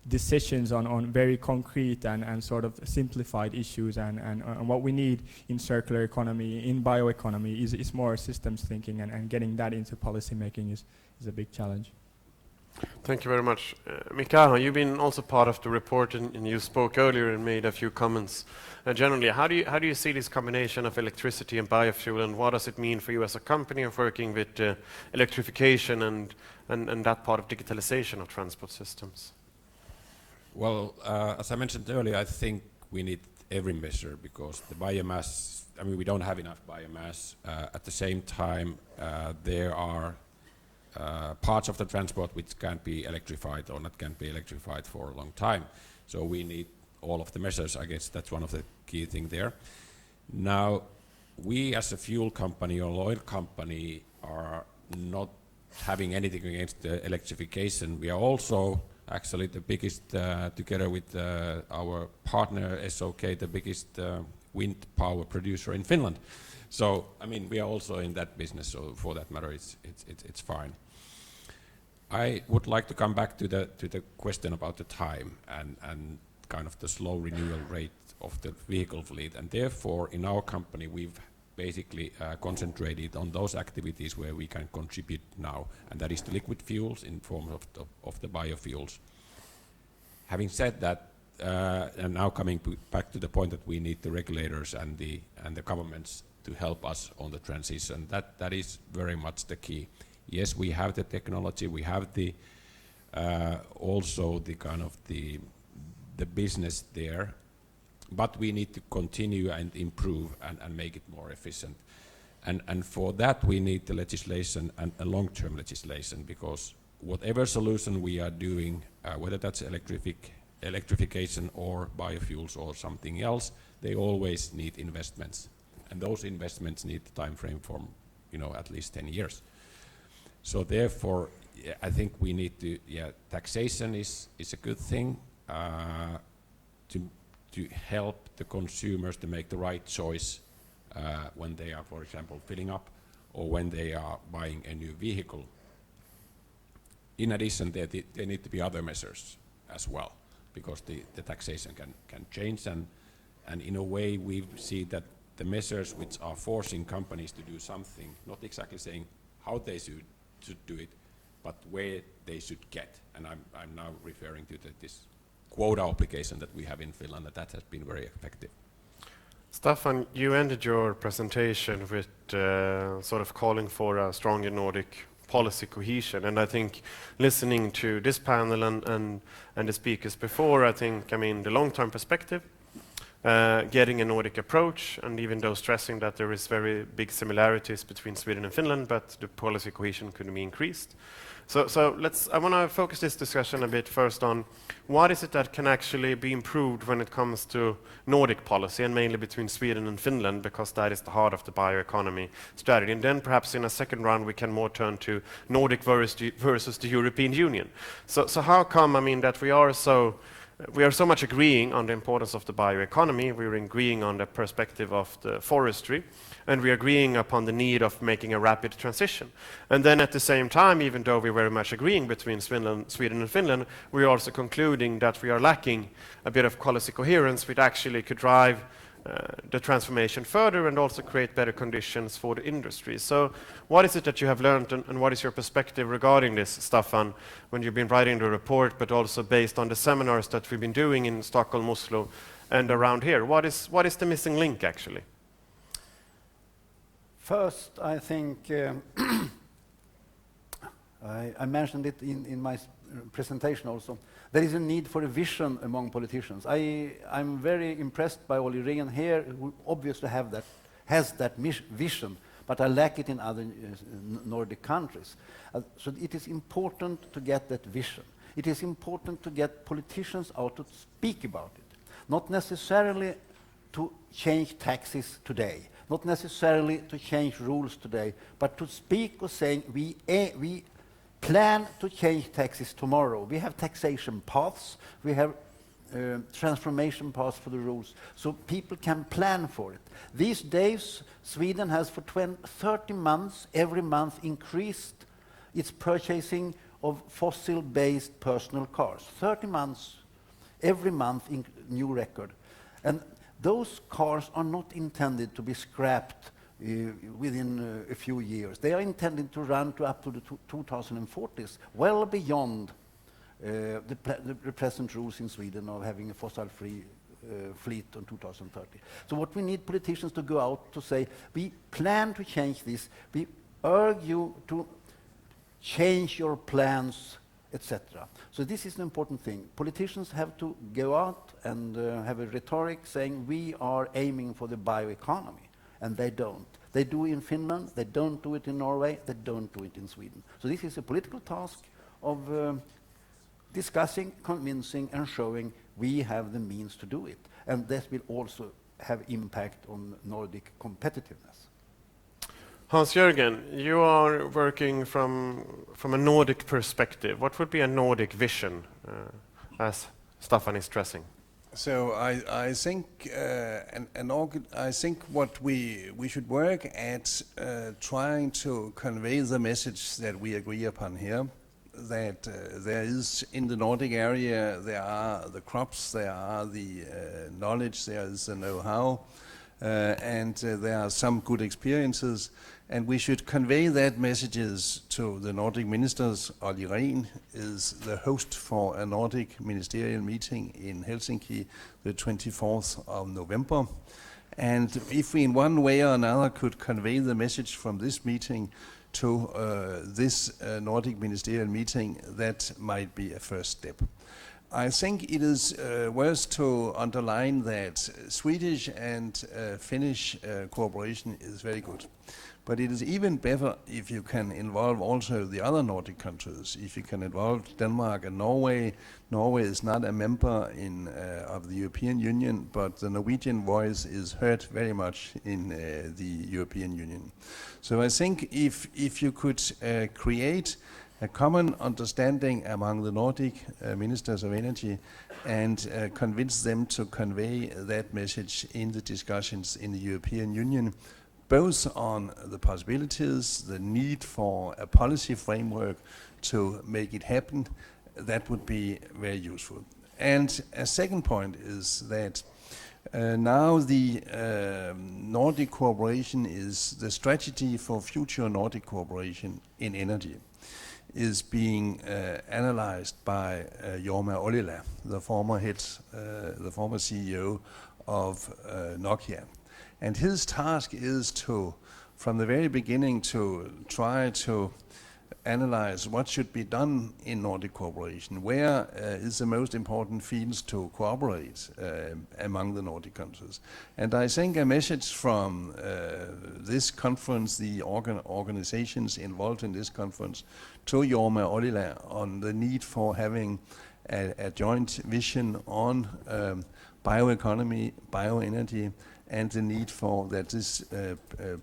decisions on very concrete and sort of simplified issues, and what we need in circular economy, in bioeconomy, is more systems thinking, and getting that into policy making is a big challenge. Thank you very much. Mikael, you've been also part of the report, and you spoke earlier and made a few comments. Generally, how do you see this combination of electricity and biofuel, and what does it mean for you as a company of working with electrification and that part of digitalization of transport systems? Well, as I mentioned earlier, I think we need every measure, because the biomass, I mean, we don't have enough biomass. At the same time, there are parts of the transport which can't be electrified or not can be electrified for a long time. So we need all of the measures. I guess that's one of the key things there. Now, we as a fuel company or oil company are not having anything against the electrification. We are also actually the biggest, together with our partner SOK, the biggest wind power producer in Finland. So, I mean, we are also in that business, so for that matter, it's fine. I would like to come back to the question about the time and kind of the slow renewal rate of the vehicle fleet, and therefore in our company we've basically concentrated on those activities where we can contribute now, and that is the liquid fuels in form of the biofuels. Having said that, and now coming back to the point that we need the regulators and the governments to help us on the transition, that is very much the key. Yes, we have the technology, we have the also the kind of the business there, but we need to continue and improve and make it more efficient. And for that we need the legislation and a long-term legislation, because whatever solution we are doing, whether that's electrification or biofuels or something else, they always need investments. And those investments need the time frame from, at least 10 years. So therefore, I think we need to, taxation is a good thing to help the consumers to make the right choice when they are, for example, filling up or when they are buying a new vehicle. In addition, there need to be other measures as well, because the taxation can change, and in a way we see that the measures which are forcing companies to do something, not exactly saying how they should do it, but where they should get. And I'm now referring to this quota application that we have in Finland, that has been very effective. Staffan, you ended your presentation with sort of calling for a stronger Nordic policy cohesion, and I think listening to this panel and the speakers before, I mean the long-term perspective, getting a Nordic approach, and even though stressing that there is very big similarities between Sweden and Finland, but the policy cohesion could be increased. So I want to focus this discussion a bit first on what is it that can actually be improved when it comes to Nordic policy, and mainly between Sweden and Finland, because that is the heart of the bioeconomy strategy. And then perhaps in a second round we can more turn to Nordic versus the European Union. So how come, I mean, that we are so much agreeing on the importance of the bioeconomy, we're agreeing on the perspective of the forestry, and we're agreeing upon the need of making a rapid transition. And then at the same time, even though we're very much agreeing between Sweden and Finland, we're also concluding that we are lacking a bit of policy coherence, which actually could drive the transformation further and also create better conditions for the industry. So what is it that you have learned, and what is your perspective regarding this, Staffan, when you've been writing the report, but also based on the seminars that we've been doing in Stockholm, Oslo, and around here? What is the missing link, actually? First, I think I mentioned it in my presentation also, there is a need for a vision among politicians. I'm very impressed by Olli Rehn here, who obviously has that vision, but I lack it in other Nordic countries. So it is important to get that vision. It is important to get politicians out to speak about it, not necessarily to change taxes today, not necessarily to change rules today, but to speak of saying we plan to change taxes tomorrow. We have taxation paths, we have transformation paths for the rules, so people can plan for it. These days, Sweden has for 30 months, every month, increased its purchasing of fossil-based personal cars. 30 months, every month, in new record. And those cars are not intended to be scrapped within a few years. They are intended to run to up to the 2040s, well beyond the present rules in Sweden of having a fossil-free fleet on 2030. So what we need politicians to go out to say, we plan to change this, we urge you to change your plans, etc. So this is an important thing. Politicians have to go out and have a rhetoric saying we are aiming for the bioeconomy, and they don't. They do it in Finland, they don't do it in Norway, they don't do it in Sweden. So this is a political task of discussing, convincing, and showing we have the means to do it. And this will also have impact on Nordic competitiveness. Hans-Jörgen, you are working from a Nordic perspective. What would be a Nordic vision, as Staffan is stressing? So I think I think what we should work at trying to convey the message that we agree upon here, that there is in the Nordic area, there are the crops, there are the knowledge, there is the know-how, and there are some good experiences, and we should convey that messages to the Nordic ministers. Olli Rehn is the host for a Nordic ministerial meeting in Helsinki the 24th of November. And if we in one way or another could convey the message from this meeting to this Nordic ministerial meeting, that might be a first step. I think it is worth to underline that Swedish and Finnish cooperation is very good. But it is even better if you can involve also the other Nordic countries, if you can involve Denmark and Norway. Norway is not a member of the European Union, but the Norwegian voice is heard very much in the European Union. So I think if you could create a common understanding among the Nordic ministers of energy and convince them to convey that message in the discussions in the European Union, both on the possibilities, the need for a policy framework to make it happen, that would be very useful. And a second point is that now the Nordic cooperation is the strategy for future Nordic cooperation in energy is being analyzed by Jorma Ollila, the former CEO of Nokia. And his task is to, from the very beginning, to try to analyze what should be done in Nordic cooperation, where is the most important fields to cooperate among the Nordic countries. And I think a message from this conference, the organizations involved in this conference, to Jorma Ollila on the need for having a joint vision on bioeconomy, bioenergy, and the need for that is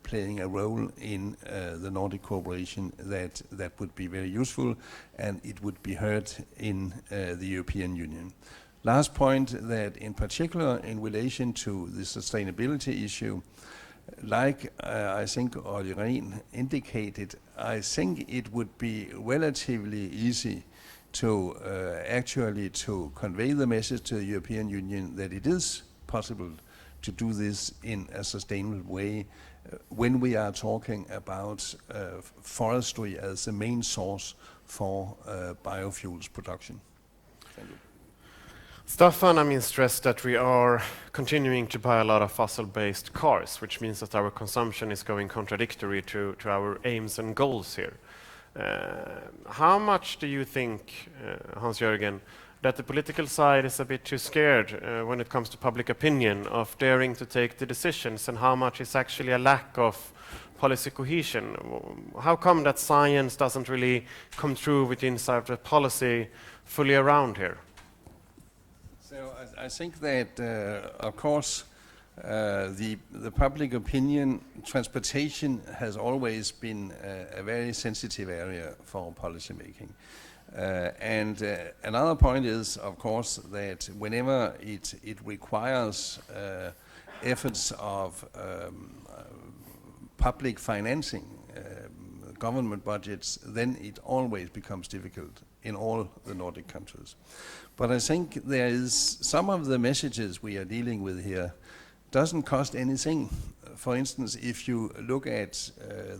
playing a role in the Nordic cooperation, that would be very useful, and it would be heard in the European Union. Last point, that in particular in relation to the sustainability issue, like I think Olli Rehn indicated, I think it would be relatively easy to actually to convey the message to the European Union that it is possible to do this in a sustainable way when we are talking about forestry as the main source for biofuels production. Thank you. Staffan, stressed that we are continuing to buy a lot of fossil-based cars, which means that our consumption is going contradictory to our aims and goals here. How much do you think, Hans-Jörgen, that the political side is a bit too scared when it comes to public opinion of daring to take the decisions, and how much is actually a lack of policy cohesion? How come that science doesn't really come through with inside the policy fully around here? So I think that, of course, the public opinion, transportation has always been a very sensitive area for policy making. And another point is, of course, that whenever it requires efforts of public financing, government budgets, then it always becomes difficult in all the Nordic countries. But I think there is some of the messages we are dealing with here doesn't cost anything. For instance, if you look at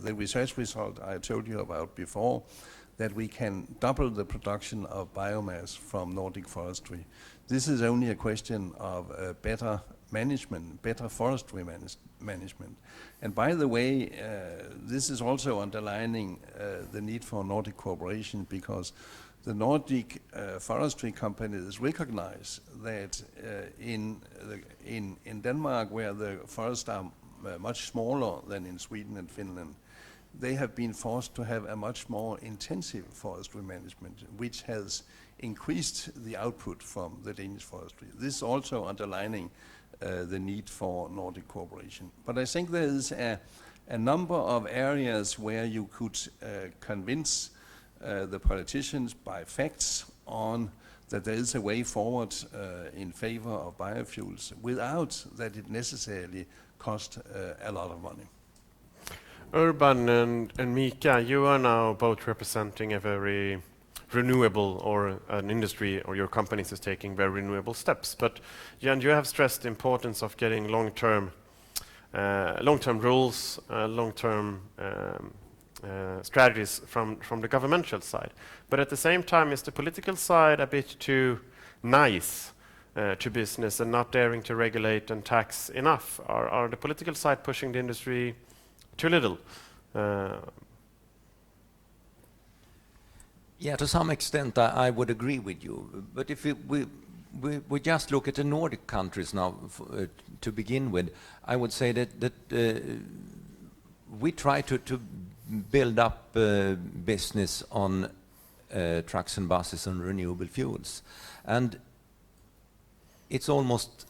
the research result I told you about before, that we can double the production of biomass from Nordic forestry. This is only a question of better management, better forestry management. And by the way, this is also underlining the need for Nordic cooperation, because the Nordic forestry companies recognize that in Denmark, where the forests are much smaller than in Sweden and Finland, they have been forced to have a much more intensive forestry management, which has increased the output from the Danish forestry. This is also underlining the need for Nordic cooperation. But I think there is a number of areas where you could convince the politicians by facts on that there is a way forward in favor of biofuels without that it necessarily costs a lot of money. Urban and Mika, you are now both representing a very renewable, or an industry, or your companies is taking very renewable steps. But Jan, you have stressed the importance of getting long-term rules, long-term strategies from the governmental side. But at the same time, is the political side a bit too nice to business and not daring to regulate and tax enough? Are the political side pushing the industry too little? Yeah, to some extent I would agree with you. But if we just look at the Nordic countries now to begin with, I would say that we try to build up business on trucks and buses and renewable fuels. And it's almost,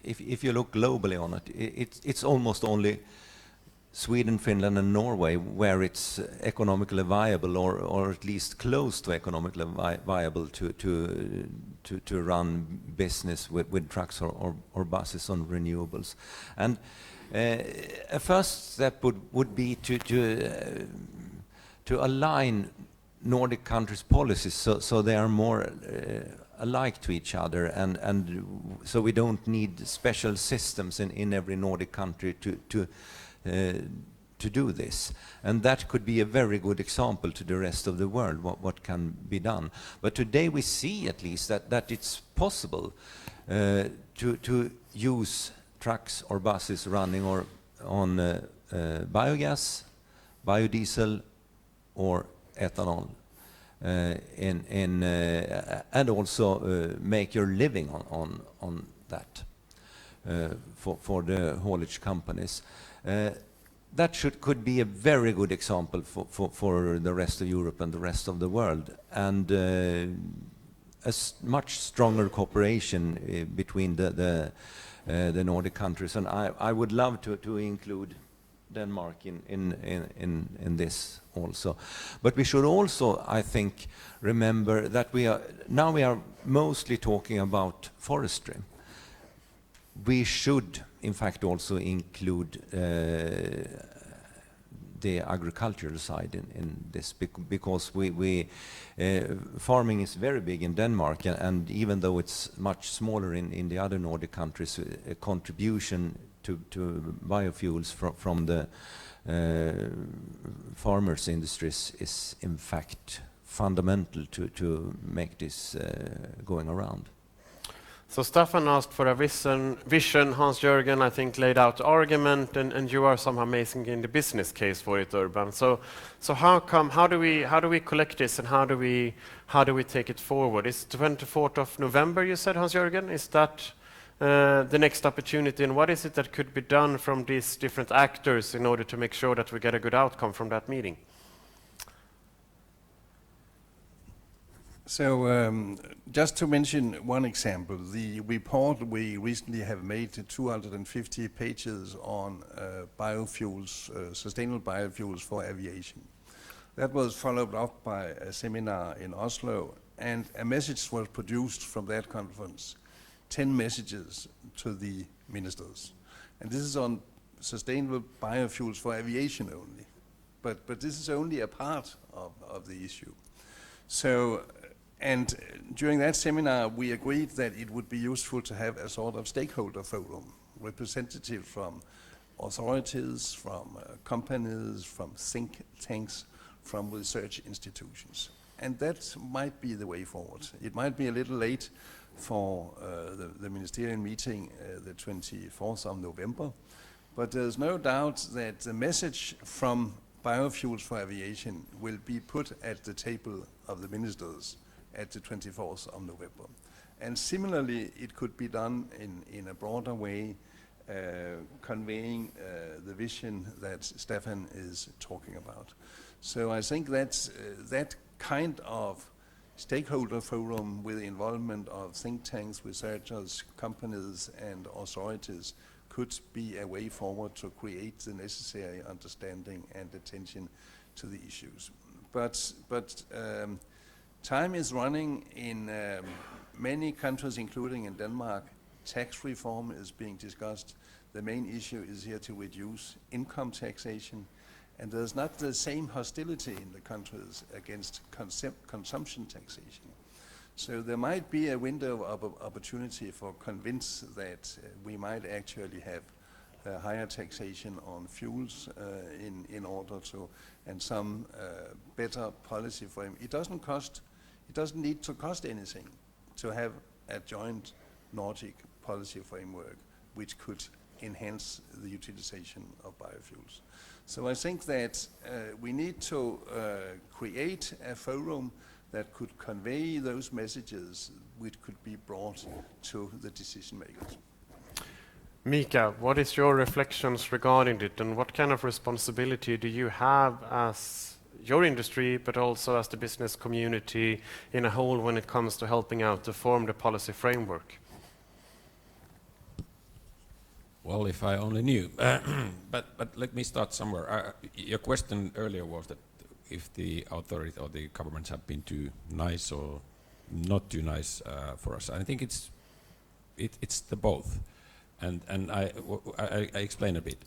if you look globally on it, it's almost only Sweden, Finland and Norway where it's economically viable, or at least close to economically viable to run business with trucks or buses on renewables. And a first step would be to align Nordic countries' policies so they are more alike to each other, and so we don't need special systems in every Nordic country to do this. And that could be a very good example to the rest of the world, what can be done. But today we see at least that it's possible to use trucks or buses running on biogas, biodiesel or ethanol, and also make your living on that for the haulage companies. That could be a very good example for the rest of Europe and the rest of the world, and a much stronger cooperation between the Nordic countries. And I would love to include Denmark in this also. But we should also, I think, remember that we are mostly talking about forestry. We should, in fact, also include the agricultural side in this, because farming is very big in Denmark, and even though it's much smaller in the other Nordic countries, a contribution to biofuels from the farmers' industries is in fact fundamental to make this going around. So Staffan asked for a vision. Hans-Jörgen, I think, laid out the argument, and you are somehow amazing in the business case for it, Urban. So how do we collect this, and how do we take it forward? It's 24th of November, you said, Hans-Jörgen. Is that the next opportunity, and what is it that could be done from these different actors in order to make sure that we get a good outcome from that meeting? So just to mention one example, the report we recently have made 250 pages on biofuels, sustainable biofuels for aviation. That was followed up by a seminar in Oslo, and a message was produced from that conference, 10 messages to the ministers. And this is on sustainable biofuels for aviation only. But this is only a part of the issue. So, and during that seminar, we agreed that it would be useful to have a sort of stakeholder forum, representative from authorities, from companies, from think tanks, from research institutions. And that might be the way forward. It might be a little late for the ministerial meeting the 24th of November, but there's no doubt that the message from biofuels for aviation will be put at the table of the ministers at the 24th of November. And similarly, it could be done in a broader way, conveying the vision that Stefan is talking about. So I think that's, that kind of stakeholder forum with the involvement of think tanks, researchers, companies, and authorities could be a way forward to create the necessary understanding and attention to the issues. But time is running in many countries, including in Denmark. Tax reform is being discussed. The main issue is here to reduce income taxation. And there's not the same hostility in the countries against consumption taxation. So there might be a window of opportunity for convince that we might actually have higher taxation on fuels in order to, and some better policy frame. It doesn't need to cost anything to have a joint Nordic policy framework which could enhance the utilization of biofuels. So I think that we need to create a forum that could convey those messages which could be brought to the decision makers. Mika, what is your reflections regarding it, and what kind of responsibility do you have as your industry, but also as the business community in a whole when it comes to helping out to form the policy framework? Well, if I only knew. But let me start somewhere. Your question earlier was that if the authority or the governments have been too nice or not too nice for us. I think it's the both. And I explain a bit.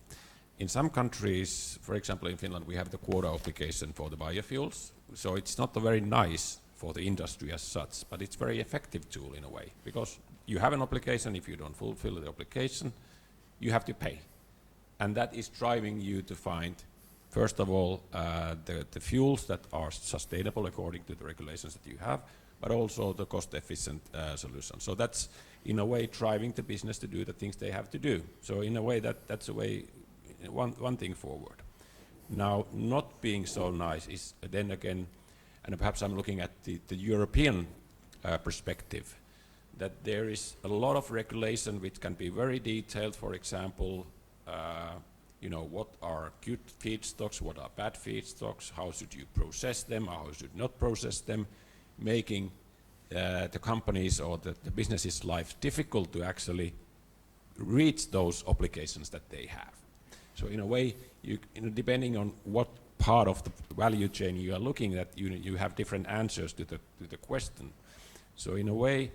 In some countries, for example in Finland, we have the quota obligation for the biofuels. So it's not very nice for the industry as such, but it's very effective tool in a way. Because you have an obligation, if you don't fulfill the obligation, you have to pay. And that is driving you to find, first of all, the fuels that are sustainable according to the regulations that you have, but also the cost-efficient solution. So that's, in a way, driving the business to do the things they have to do. So in a way, that's a way, one thing forward. Now, not being so nice is then again, and perhaps I'm looking at the European perspective, that there is a lot of regulation which can be very detailed. For example, you know, what are good feedstocks, what are bad feedstocks, how should you process them, how should not process them, making the companies or the businesses' life difficult to actually reach those obligations that they have. So in a way, depending on what part of the value chain you are looking at, you have different answers to the question. So in a way,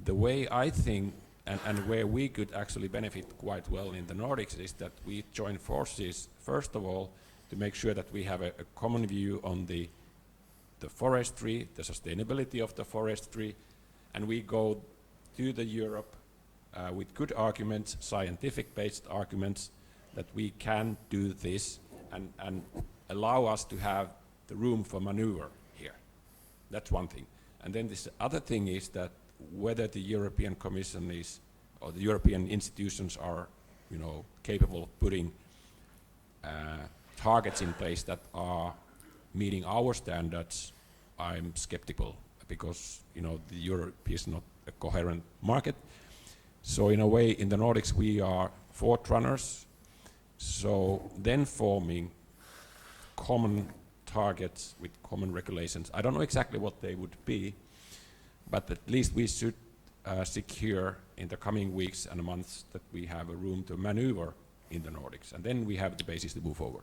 the way I think and where we could actually benefit quite well in the Nordics is that we join forces, first of all, to make sure that we have a common view on the forestry, the sustainability of the forestry, and we go to the Europe with good arguments, scientific-based arguments, that we can do this and allow us to have the room for maneuver here. That's one thing. And then this other thing is that whether the European Commission is, or the European institutions are, capable of putting targets in place that are meeting our standards, I'm skeptical because, the Europe is not a coherent market. So in a way, in the Nordics, we are forerunners. So then forming common targets with common regulations, I don't know exactly what they would be, but at least we should secure in the coming weeks and months that we have a room to maneuver in the Nordics, and then we have the basis to move forward.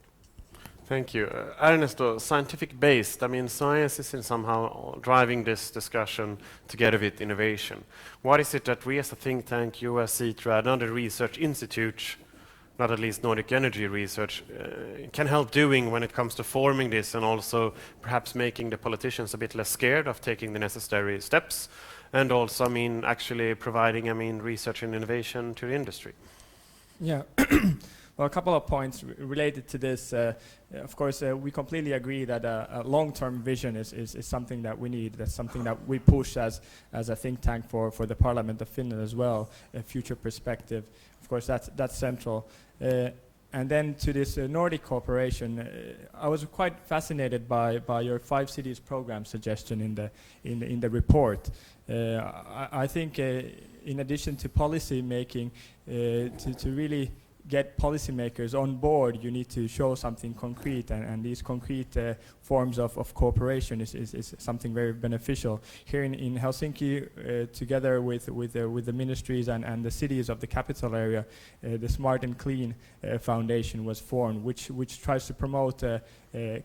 Thank you. Ernesto, scientific based, science is in somehow driving this discussion together with innovation. What is it that we as a think tank, you as CITRA, and other research institutes, not at least Nordic Energy Research, can help doing when it comes to forming this and also perhaps making the politicians a bit less scared of taking the necessary steps, and also, actually providing, research and innovation to the industry? Yeah. Well, a couple of points related to this. Of course, we completely agree that a long-term vision is something that we need. That's something that we push as a think tank for the Parliament of Finland as well, a future perspective. Of course, that's central. And then to this Nordic cooperation, I was quite fascinated by your 5 cities program suggestion in the report. I think in addition to policy making, to really get policymakers on board, you need to show something concrete, and these concrete forms of cooperation is something very beneficial. Here in Helsinki, together with the ministries and the cities of the capital area, the Smart and Clean Foundation was formed, which tries to promote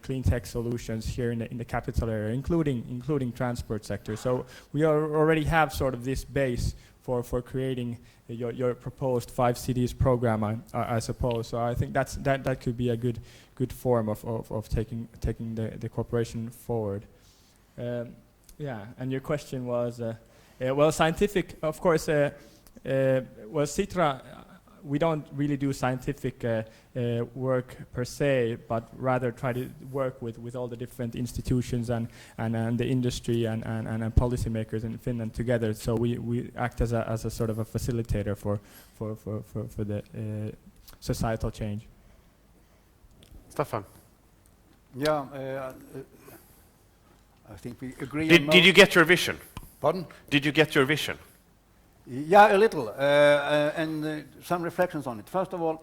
clean tech solutions here in the capital area, including transport sector. So we already have sort of this base for creating your proposed 5 cities program, I suppose. So I think that could be a good form of taking the cooperation forward. And your question was, well, scientific, of course. Well, CITRA, we don't really do scientific work per se, but rather try to work with all the different institutions and the industry and policymakers in Finland together. So we act as a sort of a facilitator for the societal change. Staffan? Yeah, I think we agree. Did you get your vision? Pardon? Did you get your vision? Yeah, a little, and some reflections on it. First of all,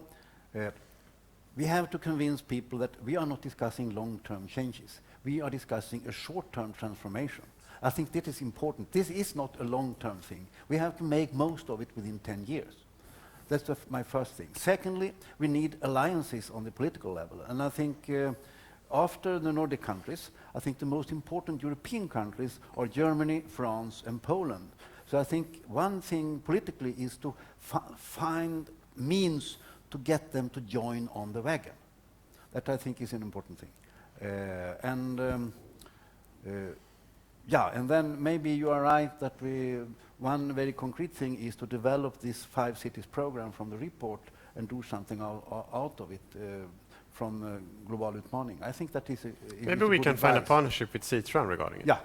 we have to convince people that we are not discussing long-term changes. We are discussing a short-term transformation. I think that is important. This is not a long-term thing. We have to make most of it within 10 years. That's my first thing. Secondly, we need alliances on the political level. And I think after the Nordic countries, I think the most important European countries are Germany, France, and Poland. So I think one thing politically is to find means to get them to join on the wagon. That I think is an important thing. And then maybe you are right that one very concrete thing is to develop this 5 cities program from the report and do something out of it from Global Utmaning. I think that is maybe we can find a partnership with CITRA regarding it. Yeah.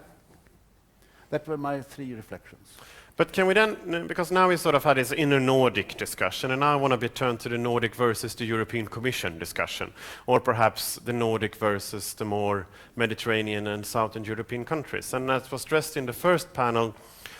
That were my 3 reflections. But can we then, because now we sort of had this inner Nordic discussion, and now I want to be turned to the Nordic versus the European Commission discussion, or perhaps the Nordic versus the more Mediterranean and Southern European countries. And as was stressed in the first panel,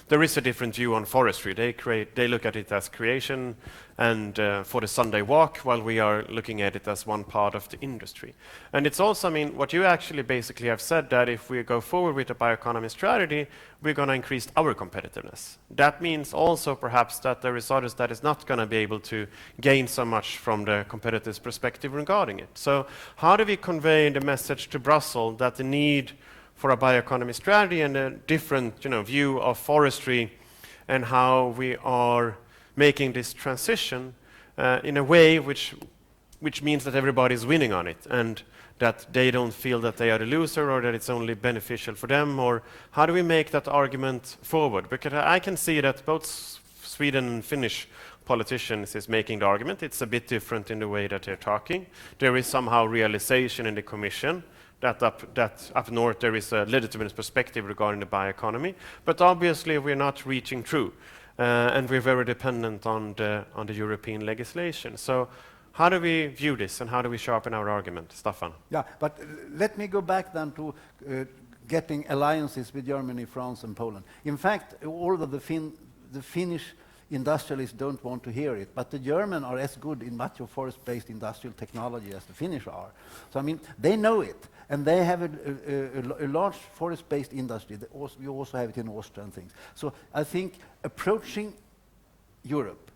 there is a different view on forestry. They look at it as creation and for the Sunday walk, while we are looking at it as one part of the industry. And it's also, what you actually basically have said that if we go forward with a bioeconomy strategy, we're going to increase our competitiveness. That means also perhaps that there is others that is not going to be able to gain so much from the competitors' perspective regarding it. So how do we convey the message to Brussels that the need for a bioeconomy strategy and a different view of forestry and how we are making this transition in a way which means that everybody is winning on it and that they don't feel that they are the loser or that it's only beneficial for them? Or how do we make that argument forward? Because I can see that both Sweden and Finnish politicians is making the argument. It's a bit different in the way that they're talking. There is somehow realization in the Commission that up north there is a legitimate perspective regarding the bioeconomy, but obviously we're not reaching through, and we're very dependent on the European legislation. So how do we view this, and how do we sharpen our argument? Staffan? Yeah, but let me go back then to getting alliances with Germany, France, and Poland. In fact, all of the Finnish industrialists don't want to hear it, but the Germans are as good in much of forest-based industrial technology as the Finnish are. So I mean, they know it, and they have a large forest-based industry. We also have it in Austria and things. So I think approaching Europe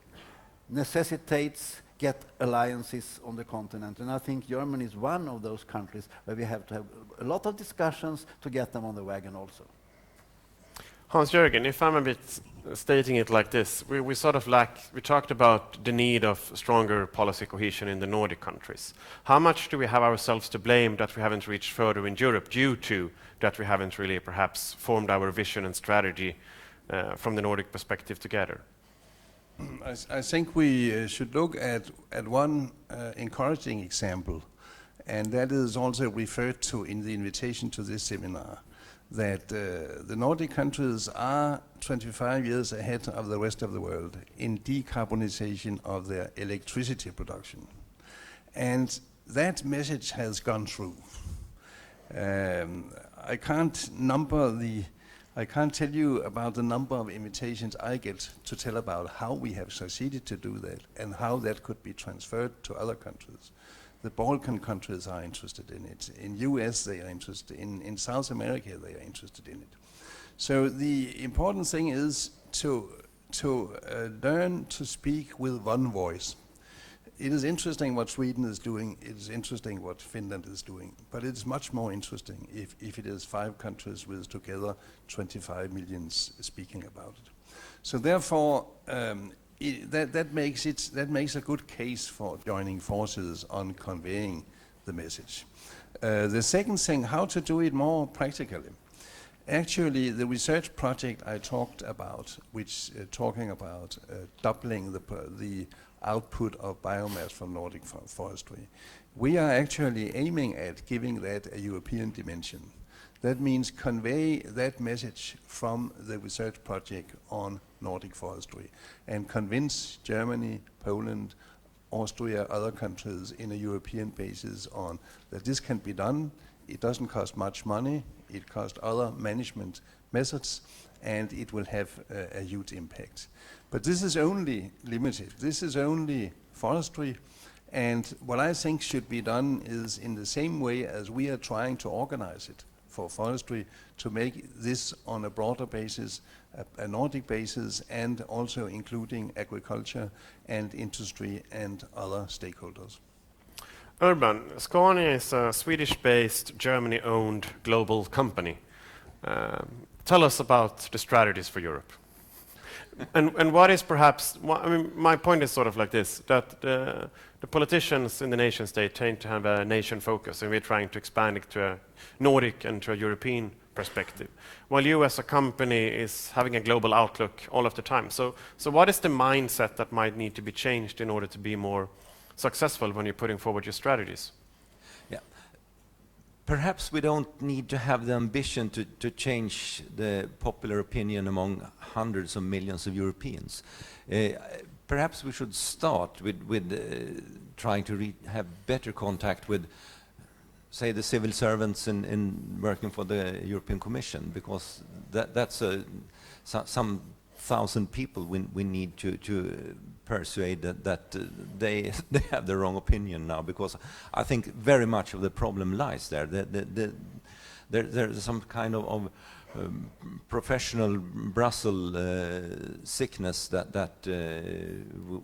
necessitates get alliances on the continent, and I think Germany is one of those countries where we have to have a lot of discussions to get them on the wagon also. Hans-Jürgen, if I'm a bit stating it like this, we sort of we talked about the need of stronger policy cohesion in the Nordic countries. How much do we have ourselves to blame that we haven't reached further in Europe due to that we haven't really perhaps formed our vision and strategy from the Nordic perspective together? I think we should look at one encouraging example, and that is also referred to in the invitation to this seminar, that the Nordic countries are 25 years ahead of the rest of the world in decarbonization of their electricity production. And that message has gone through. I can't tell you about the number of invitations I get to tell about how we have succeeded to do that and how that could be transferred to other countries. The Balkan countries are interested in it. In US they are interested. In South America they are interested in it. So the important thing is to learn to speak with one voice. It is interesting what Sweden is doing. It is interesting what Finland is doing. But it is much more interesting if it is 5 countries with together 25 million speaking about it. So therefore, that makes a good case for joining forces on conveying the message. The second thing, how to do it more practically. Actually, the research project I talked about, which talking about doubling the output of biomass from Nordic forestry, we are actually aiming at giving that a European dimension. That means convey that message from the research project on Nordic forestry and convince Germany, Poland, Austria, other countries in a European basis on that this can be done. It doesn't cost much money, it costs other management methods, and it will have a huge impact. But this is only limited. This is only forestry, and what I think should be done is in the same way as we are trying to organize it for forestry, to make this on a broader basis, a Nordic basis, and also including agriculture and industry and other stakeholders. Urban, Scania is a Swedish-based, Germany-owned global company. Tell us about the strategies for Europe. And what is perhaps, I mean, my point is sort of like this, that the politicians in the nation state tend to have a nation focus, and we're trying to expand it to a Nordic and to a European perspective, while you as a company is having a global outlook all of the time. So what is the mindset that might need to be changed in order to be more successful when you're putting forward your strategies? Yeah. Perhaps we don't need to have the ambition to change the popular opinion among hundreds of millions of Europeans. Perhaps we should start with trying to have better contact with, say, the civil servants in working for the European Commission, because that's some 1,000 people we need to persuade that they have the wrong opinion now, because I think very much of the problem lies there. There's some kind of professional Brussels sickness that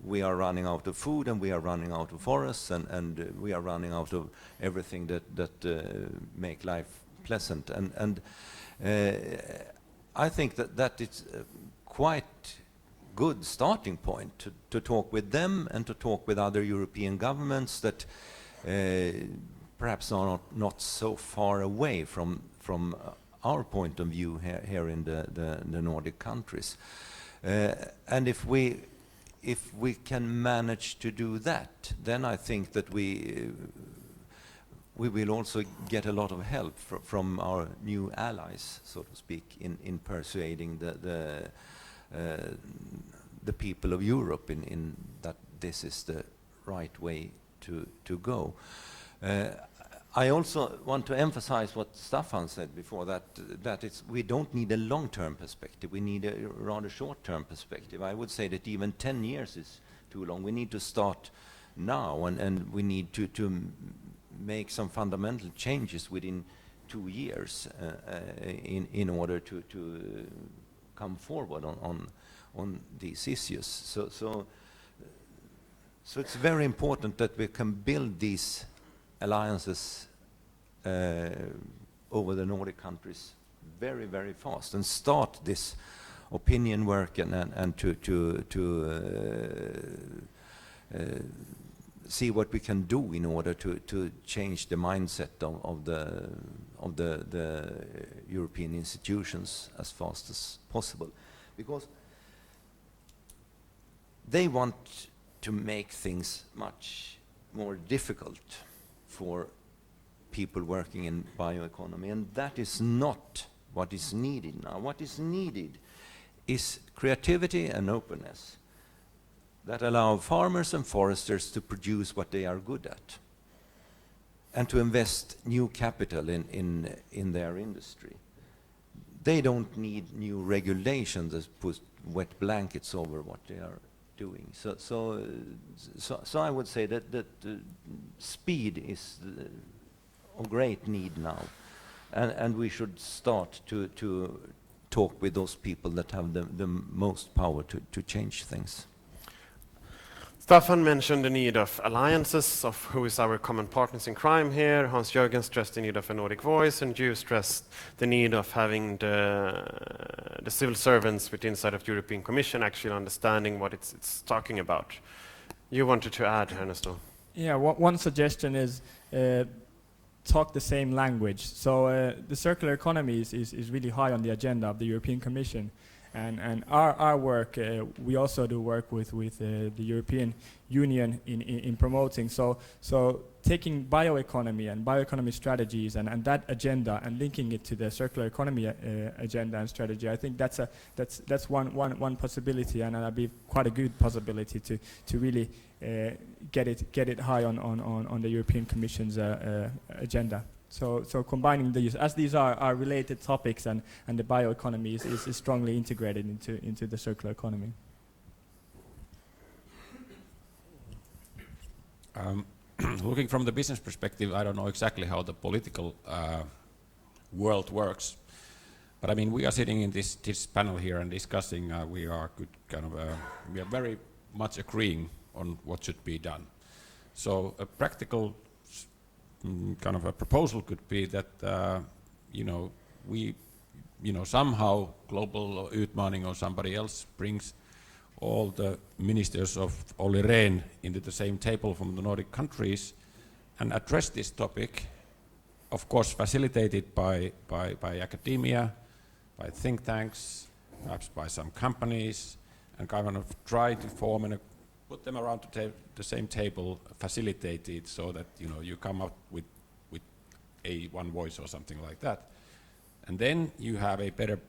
we are running out of food, and we are running out of forests, and we are running out of everything that make life pleasant. And I think that it's quite good starting point to talk with them and to talk with other European governments that perhaps are not so far away from our point of view here in the Nordic countries. And if we can manage to do that, then I think that we will also get a lot of help from our new allies, so to speak, in persuading the people of Europe in that this is the right way to go. I also want to emphasize what Staffan said before, that we don't need a long-term perspective. We need a rather short-term perspective. I would say that even 10 years is too long. We need to start now, and we need to make some fundamental changes within 2 years in order to come forward on these issues. So it's very important that we can build these alliances over the Nordic countries very, very fast and start this opinion work and to see what we can do in order to change the mindset of the European institutions as fast as possible, because they want to make things much more difficult for people working in bioeconomy, and that is not what is needed now. What is needed is creativity and openness that allow farmers and foresters to produce what they are good at and to invest new capital in their industry. They don't need new regulations that put wet blankets over what they are doing. So I would say that speed is of great need now, and we should start to talk with those people that have the most power to change things. Staffan mentioned the need of alliances, of who is our common partners in crime here. Hans-Jürgen stressed the need of a Nordic voice, and you stressed the need of having the civil servants within inside of the European Commission actually understanding what it's talking about. You wanted to add, Ernesto? Yeah, one suggestion is talk the same language. So the circular economy is really high on the agenda of the European Commission. And our work, we also do work with the European Union in promoting. So taking bioeconomy and bioeconomy strategies and that agenda and linking it to the circular economy agenda and strategy, I think that's one possibility, and that'd be quite a good possibility to really get it high on the European Commission's agenda. So combining these, as these are related topics, and the bioeconomy is strongly integrated into the circular economy. Looking from the business perspective, I don't know exactly how the political world works, but I mean, we are sitting in this panel here and discussing. We are very much agreeing on what should be done. So a practical kind of a proposal could be that somehow Global Utmaning or somebody else brings all the ministers of Olli Rehn into the same table from the Nordic countries and address this topic, of course facilitated by academia, by think tanks, perhaps by some companies, and kind of try to form and put them around the same table, facilitate it so that you come up with one voice or something like that, and then you have a better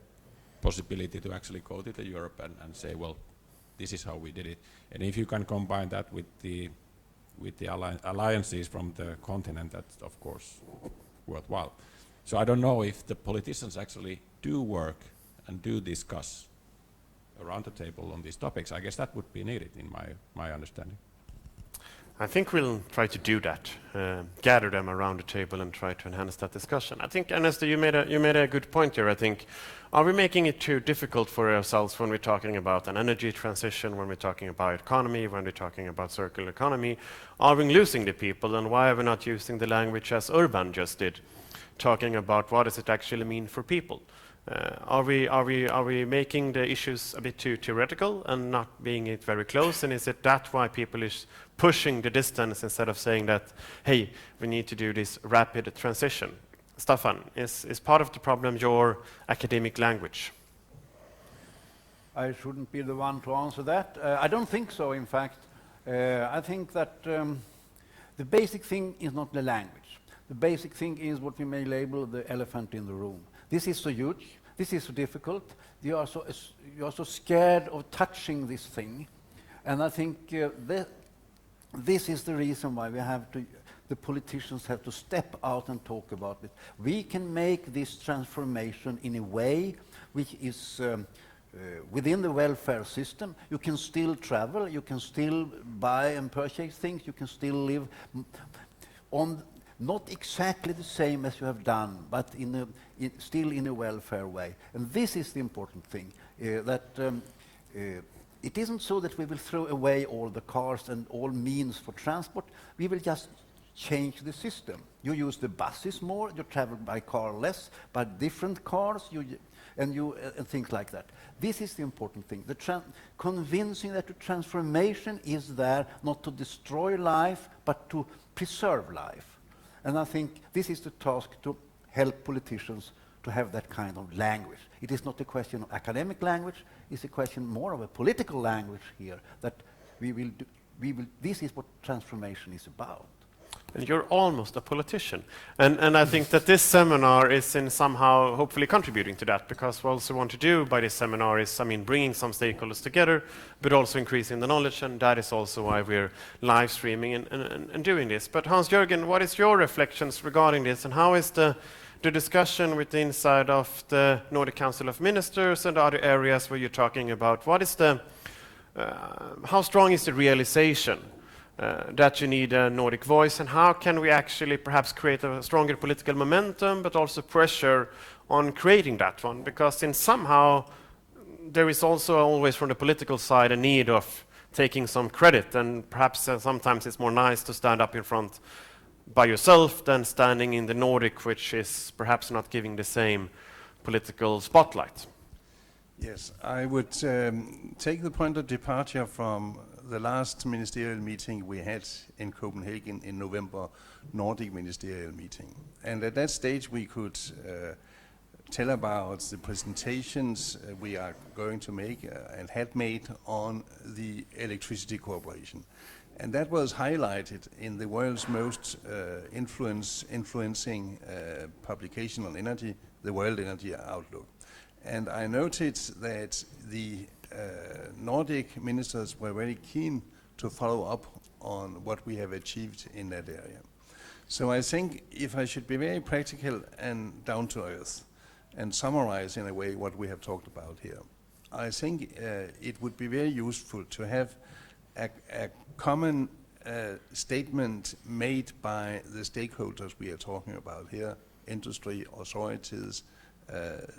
possibility to actually go to Europe and say, well, this is how we did it. And if you can combine that with the alliances from the continent, that's of course worthwhile. So I don't know if the politicians actually do work and do discuss around the table on these topics. I guess that would be needed in my understanding. I think we'll try to do that, gather them around the table and try to enhance that discussion. I think, Ernesto, you made a good point here. I think, are we making it too difficult for ourselves when we're talking about an energy transition, when we're talking about bioeconomy, when we're talking about circular economy? Are we losing the people, and why are we not using the language as Urban just did, talking about what does it actually mean for people? Are we making the issues a bit too theoretical and not being it very close? And is it that why people is pushing the distance instead of saying that, hey, we need to do this rapid transition? Staffan, is part of the problem your academic language? I shouldn't be the one to answer that. I don't think so, in fact. I think that the basic thing is not the language. the basic thing is what we may label the elephant in the room. This is so huge, this is so difficult, you are so scared of touching this thing, and I think this is the reason why the politicians have to step out and talk about it. We can make this transformation in a way which is within the welfare system. You can still travel, you can still buy and purchase things, you can still live on not exactly the same as you have done, but still in a welfare way. And this is the important thing, it isn't so that we will throw away all the cars and all means for transport. We will just change the system. You use the buses more, you travel by car less, by different cars, and things like that. This is the important thing. Convincing that the transformation is there not to destroy life, but to preserve life. And I think this is the task to help politicians to have that kind of language. It is not a question of academic language, it's a question more of a political language here, that this is what transformation is about. And you're almost a politician. And I think that this seminar is in somehow hopefully contributing to that, because what we also want to do by this seminar is, bringing some stakeholders together, but also increasing the knowledge, and that is also why we're live streaming and doing this. But Hans-Jörgen, what is your reflections regarding this, and how is the discussion with the inside of the Nordic Council of Ministers and other areas where you're talking about? What is how strong is the realization that you need a Nordic voice, and how can we actually perhaps create a stronger political momentum, but also pressure on creating that one? Because in somehow there is also always from the political side a need of taking some credit, and perhaps sometimes it's more nice to stand up in front by yourself than standing in the Nordic, which is perhaps not giving the same political spotlight. Yes, I would take the point of departure from the last ministerial meeting we had in Copenhagen in November, Nordic ministerial meeting. And at that stage we could tell about the presentations we are going to make and had made on the electricity cooperation. And that was highlighted in the world's most influencing publication on energy, the World Energy Outlook. And I noted that the Nordic ministers were very keen to follow up on what we have achieved in that area. So I think if I should be very practical and down to earth and summarize in a way what we have talked about here, I think it would be very useful to have a common statement made by the stakeholders we are talking about here, industry, authorities,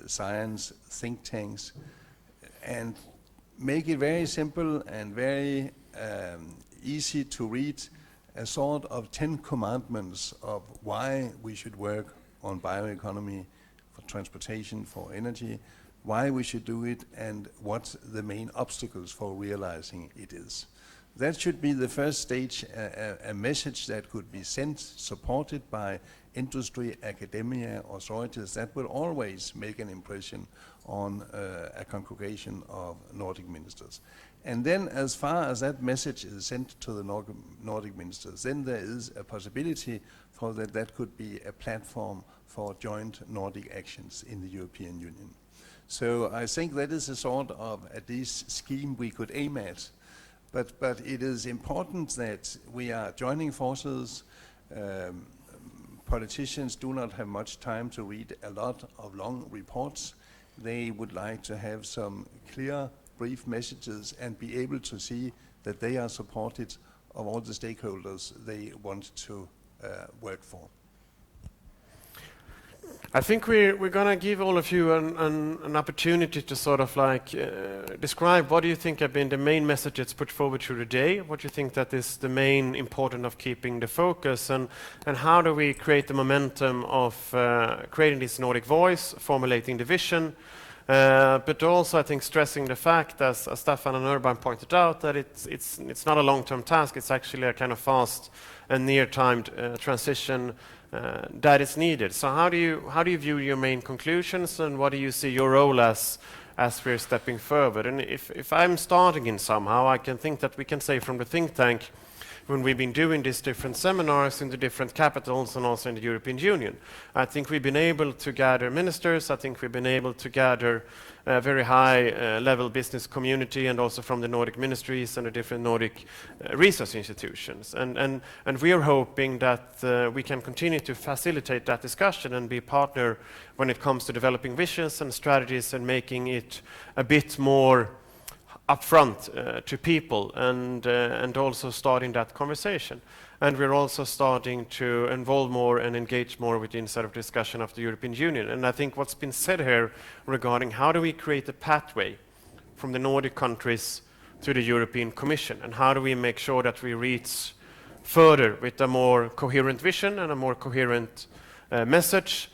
science, think tanks, and make it very simple and very easy to read, a sort of 10 commandments of why we should work on bioeconomy for transportation, for energy, why we should do it, and what the main obstacles for realizing it is. That should be the first stage, a message that could be sent, supported by industry, academia, authorities. That will always make an impression on a congregation of Nordic ministers. And then as far as that message is sent to the Nordic ministers, then there is a possibility for that could be a platform for joint Nordic actions in the European Union. So I think that is a sort of, at least, scheme we could aim at. But it is important that we are joining forces. Politicians do not have much time to read a lot of long reports. They would like to have some clear, brief messages and be able to see that they are supported of all the stakeholders they want to work for. I think we're going to give all of you an opportunity to sort of describe what do you think have been the main messages put forward through the day, what do you think that is the main important of keeping the focus, and how do we create the momentum of creating this Nordic voice, formulating the vision, but also I think stressing the fact, as Staffan and Urban pointed out, that it's not a long-term task, it's actually a kind of fast and near-timed transition that is needed. So how do you view your main conclusions, and what do you see your role as we're stepping forward? And if I'm starting in somehow, I can think that we can say from the think tank, when we've been doing these different seminars in the different capitals and also in the European Union. I think we've been able to gather ministers, I think we've been able to gather a very high level business community and also from the Nordic ministries and the different Nordic research institutions. And we are hoping that we can continue to facilitate that discussion and be a partner when it comes to developing visions and strategies and making it a bit more upfront to people and also starting that conversation. And we're also starting to involve more and engage more with the inside of discussion of the European Union. And I think what's been said here regarding how do we create a pathway from the Nordic countries to the European Commission, and how do we make sure that we reach further with a more coherent vision and a more coherent message,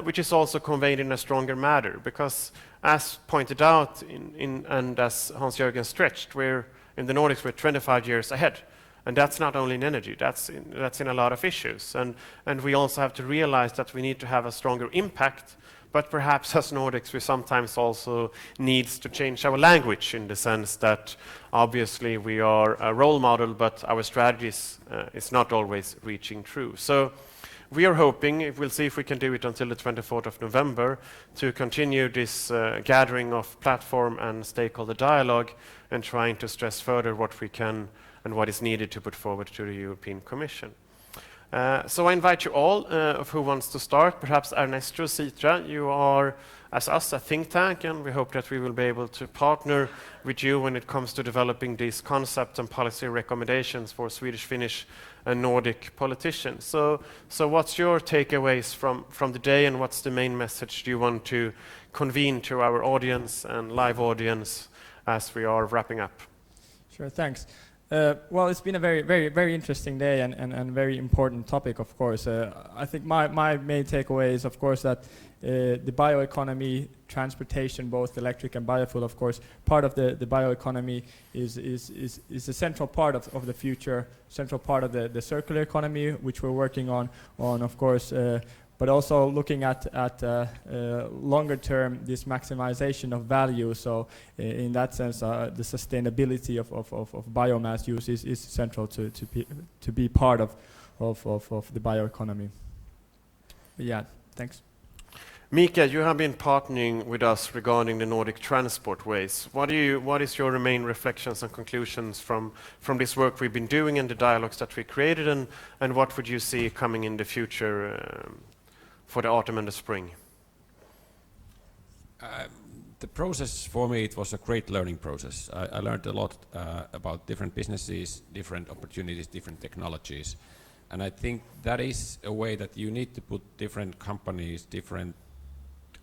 which is also conveyed in a stronger manner. Because as pointed out and as Hans-Jörgen stretched, we're in the Nordics, we're 25 years ahead. And that's not only in energy, that's in a lot of issues. And we also have to realize that we need to have a stronger impact, but perhaps as Nordics we sometimes also need to change our language in the sense that obviously we are a role model, but our strategies is not always reaching true. So we are hoping, we'll see if we can do it until the 24th of November, to continue this gathering of platform and stakeholder dialogue and trying to stress further what we can and what is needed to put forward to the European Commission. So I invite you all, of who wants to start, perhaps Ernesto Citra, you are, as us, a think tank, and we hope that we will be able to partner with you when it comes to developing these concepts and policy recommendations for Swedish, Finnish, and Nordic politicians. So what's your takeaways from the day, and what's the main message you want to convene to our audience and live audience as we are wrapping up? Sure, thanks. Well, it's been a very interesting day and very important topic, of course. I think my main takeaway is, of course, that the bioeconomy, transportation, both electric and biofuel, of course, part of the bioeconomy is a central part of the future, central part of the circular economy, which we're working on, of course, but also looking at longer term, this maximization of value. So in that sense, the sustainability of biomass use is central to be part of the bioeconomy. But yeah, thanks. Mika, you have been partnering with us regarding the Nordic transport ways. What is your main reflections and conclusions from this work we've been doing and the dialogues that we created, and what would you see coming in the future for the autumn and the spring? The process for me, it was a great learning process. I learned a lot about different businesses, different opportunities, different technologies. And I think that is a way that you need to put different companies, different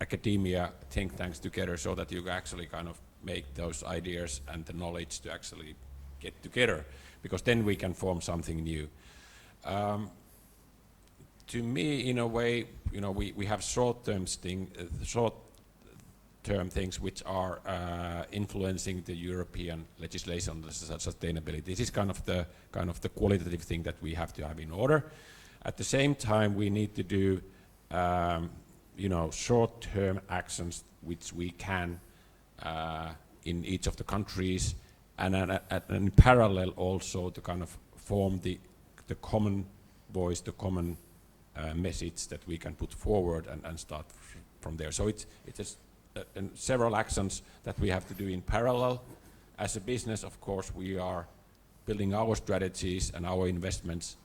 academia, think tanks together so that you actually kind of make those ideas and the knowledge to actually get together, because then we can form something new. To me, in a way, you know, we have short-term things which are influencing the European legislation on sustainability. This is kind of the qualitative thing that we have to have in order. At the same time, we need to do short-term actions which we can in each of the countries, and in parallel also to kind of form the common voice, the common message that we can put forward and start from there. So it's several actions that we have to do in parallel. As a business, of course, we are building our strategies and our investments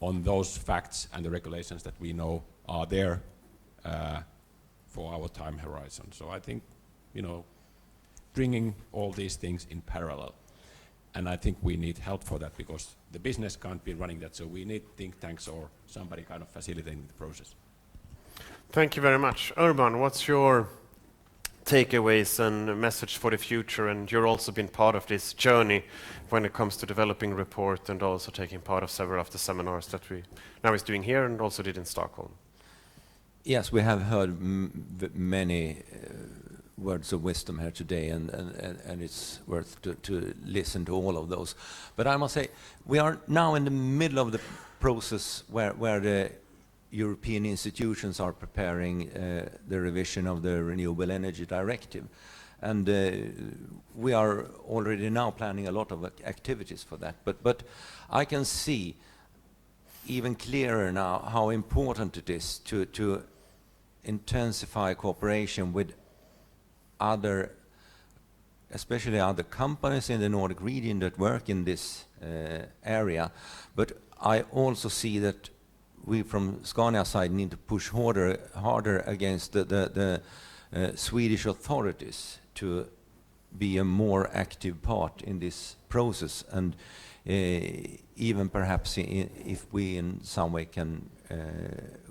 on those facts and the regulations that we know are there for our time horizon. So I think, bringing all these things in parallel. And I think we need help for that, because the business can't be running that, so we need think tanks or somebody kind of facilitating the process. Thank you very much. Urban, what's your takeaways and message for the future? And you've also been part of this journey when it comes to developing report and also taking part of several of the seminars that we now is doing here and also did in Stockholm. Yes, we have heard many words of wisdom here today, and it's worth to listen to all of those. But I must say, we are now in the middle of the process where the European institutions are preparing the revision of the Renewable Energy Directive. And we are already now planning a lot of activities for that. But I can see even clearer now how important it is to intensify cooperation with other, especially other companies in the Nordic region that work in this area. But I also see that we from Scania side need to push harder against the Swedish authorities to be a more active part in this process, and even perhaps if we in some way can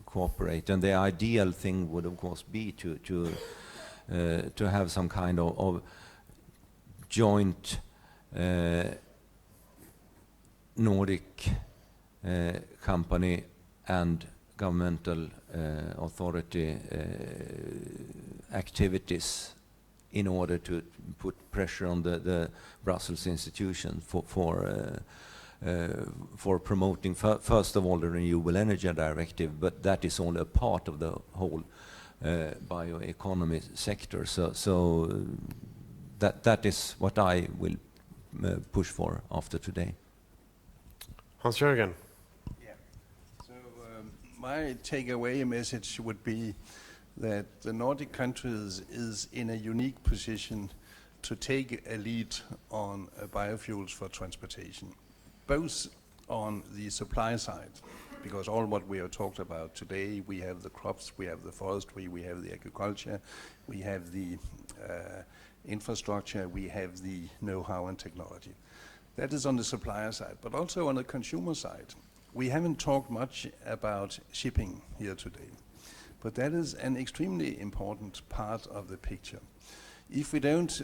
cooperate. And the ideal thing would of course be to have some kind of joint Nordic company and governmental authority activities in order to put pressure on the Brussels institution for promoting first of all the Renewable Energy Directive, but that is only a part of the whole bioeconomy sector. So that is what I will push for after today. Hans-Jürgen. Yeah. So my takeaway message would be that the Nordic countries is in a unique position to take a lead on biofuels for transportation, both on the supply side, because all what we have talked about today, we have the crops, we have the forestry, we have the agriculture, we have the infrastructure, we have the know-how and technology. That is on the supplier side, but also on the consumer side. We haven't talked much about shipping here today, but that is an extremely important part of the picture. If we don't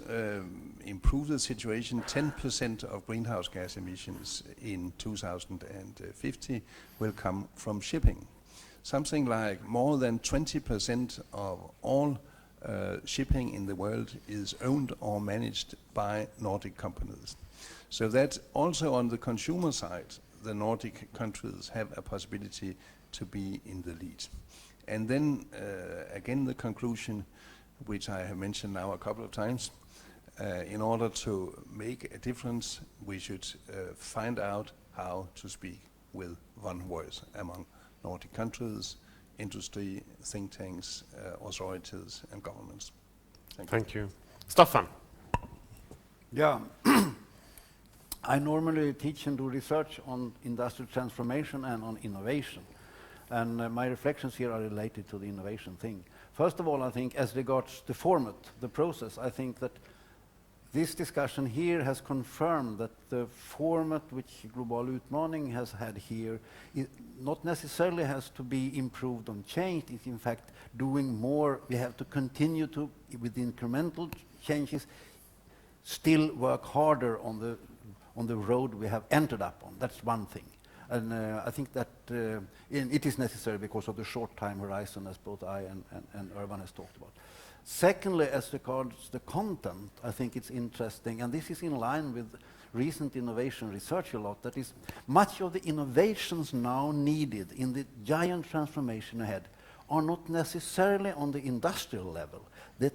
improve the situation, 10% of greenhouse gas emissions in 2050 will come from shipping. Something like more than 20% of all shipping in the world is owned or managed by Nordic companies. So that also on the consumer side, the Nordic countries have a possibility to be in the lead. And then again the conclusion, which I have mentioned now a couple of times, in order to make a difference, we should find out how to speak with one voice among Nordic countries, industry, think tanks, authorities and governments. Thank you. Staffan. Yeah. I normally teach and do research on industrial transformation and on innovation. And my reflections here are related to the innovation thing. First of all, I think as regards the format, the process, I think that this discussion here has confirmed that the format which Global Utmaning has had here not necessarily has to be improved and changed. It's in fact doing more. We have to continue to, with incremental changes, still work harder on the road we have entered up on. That's one thing. And I think that it is necessary because of the short time horizon, as both I and Urban has talked about. Secondly, as regards the content, I think it's interesting, and this is in line with recent innovation research a lot, that is much of the innovations now needed in the giant transformation ahead are not necessarily on the industrial level. That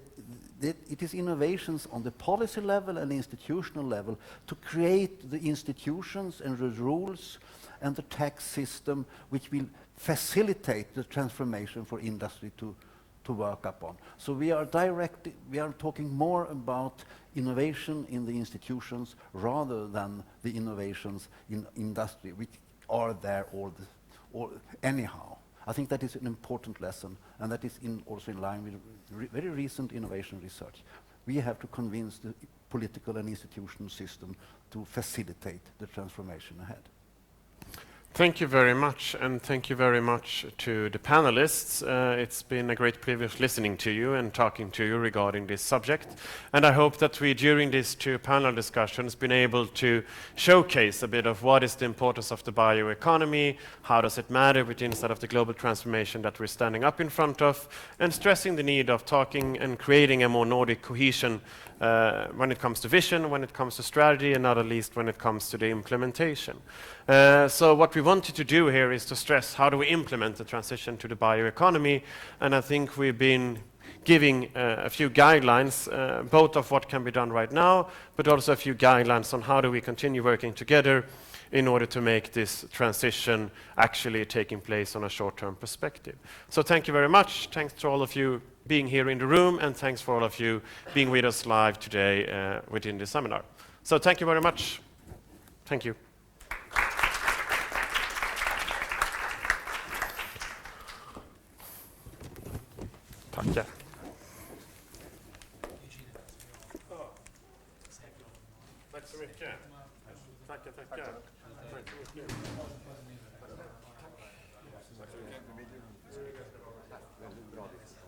it is innovations on the policy level and institutional level to create the institutions and the rules and the tax system which will facilitate the transformation for industry to work upon. So we are talking more about innovation in the institutions rather than the innovations in industry, which are there anyhow. I think that is an important lesson, and that is also in line with very recent innovation research. We have to convince the political and institutional system to facilitate the transformation ahead. Thank you very much, and thank you very much to the panelists. It's been a great privilege listening to you and talking to you regarding this subject. And I hope that we, during these two panel discussions, been able to showcase a bit of what is the importance of the bioeconomy, how does it matter within sort of the global transformation that we're standing up in front of, and stressing the need of talking and creating a more Nordic cohesion when it comes to vision, when it comes to strategy, and not at least when it comes to the implementation. So what we wanted to do here is to stress how do we implement the transition to the bioeconomy, and I think we've been giving a few guidelines, both of what can be done right now, but also a few guidelines on how do we continue working together in order to make this transition actually taking place on a short-term perspective. So thank you very much. Thanks to all of you being here in the room, and thanks for all of you being with us live today within this seminar. So thank you very much. Thank you. Tackar. Tack så mycket. Tackar, tackar. Tack så mycket. Tack så mycket.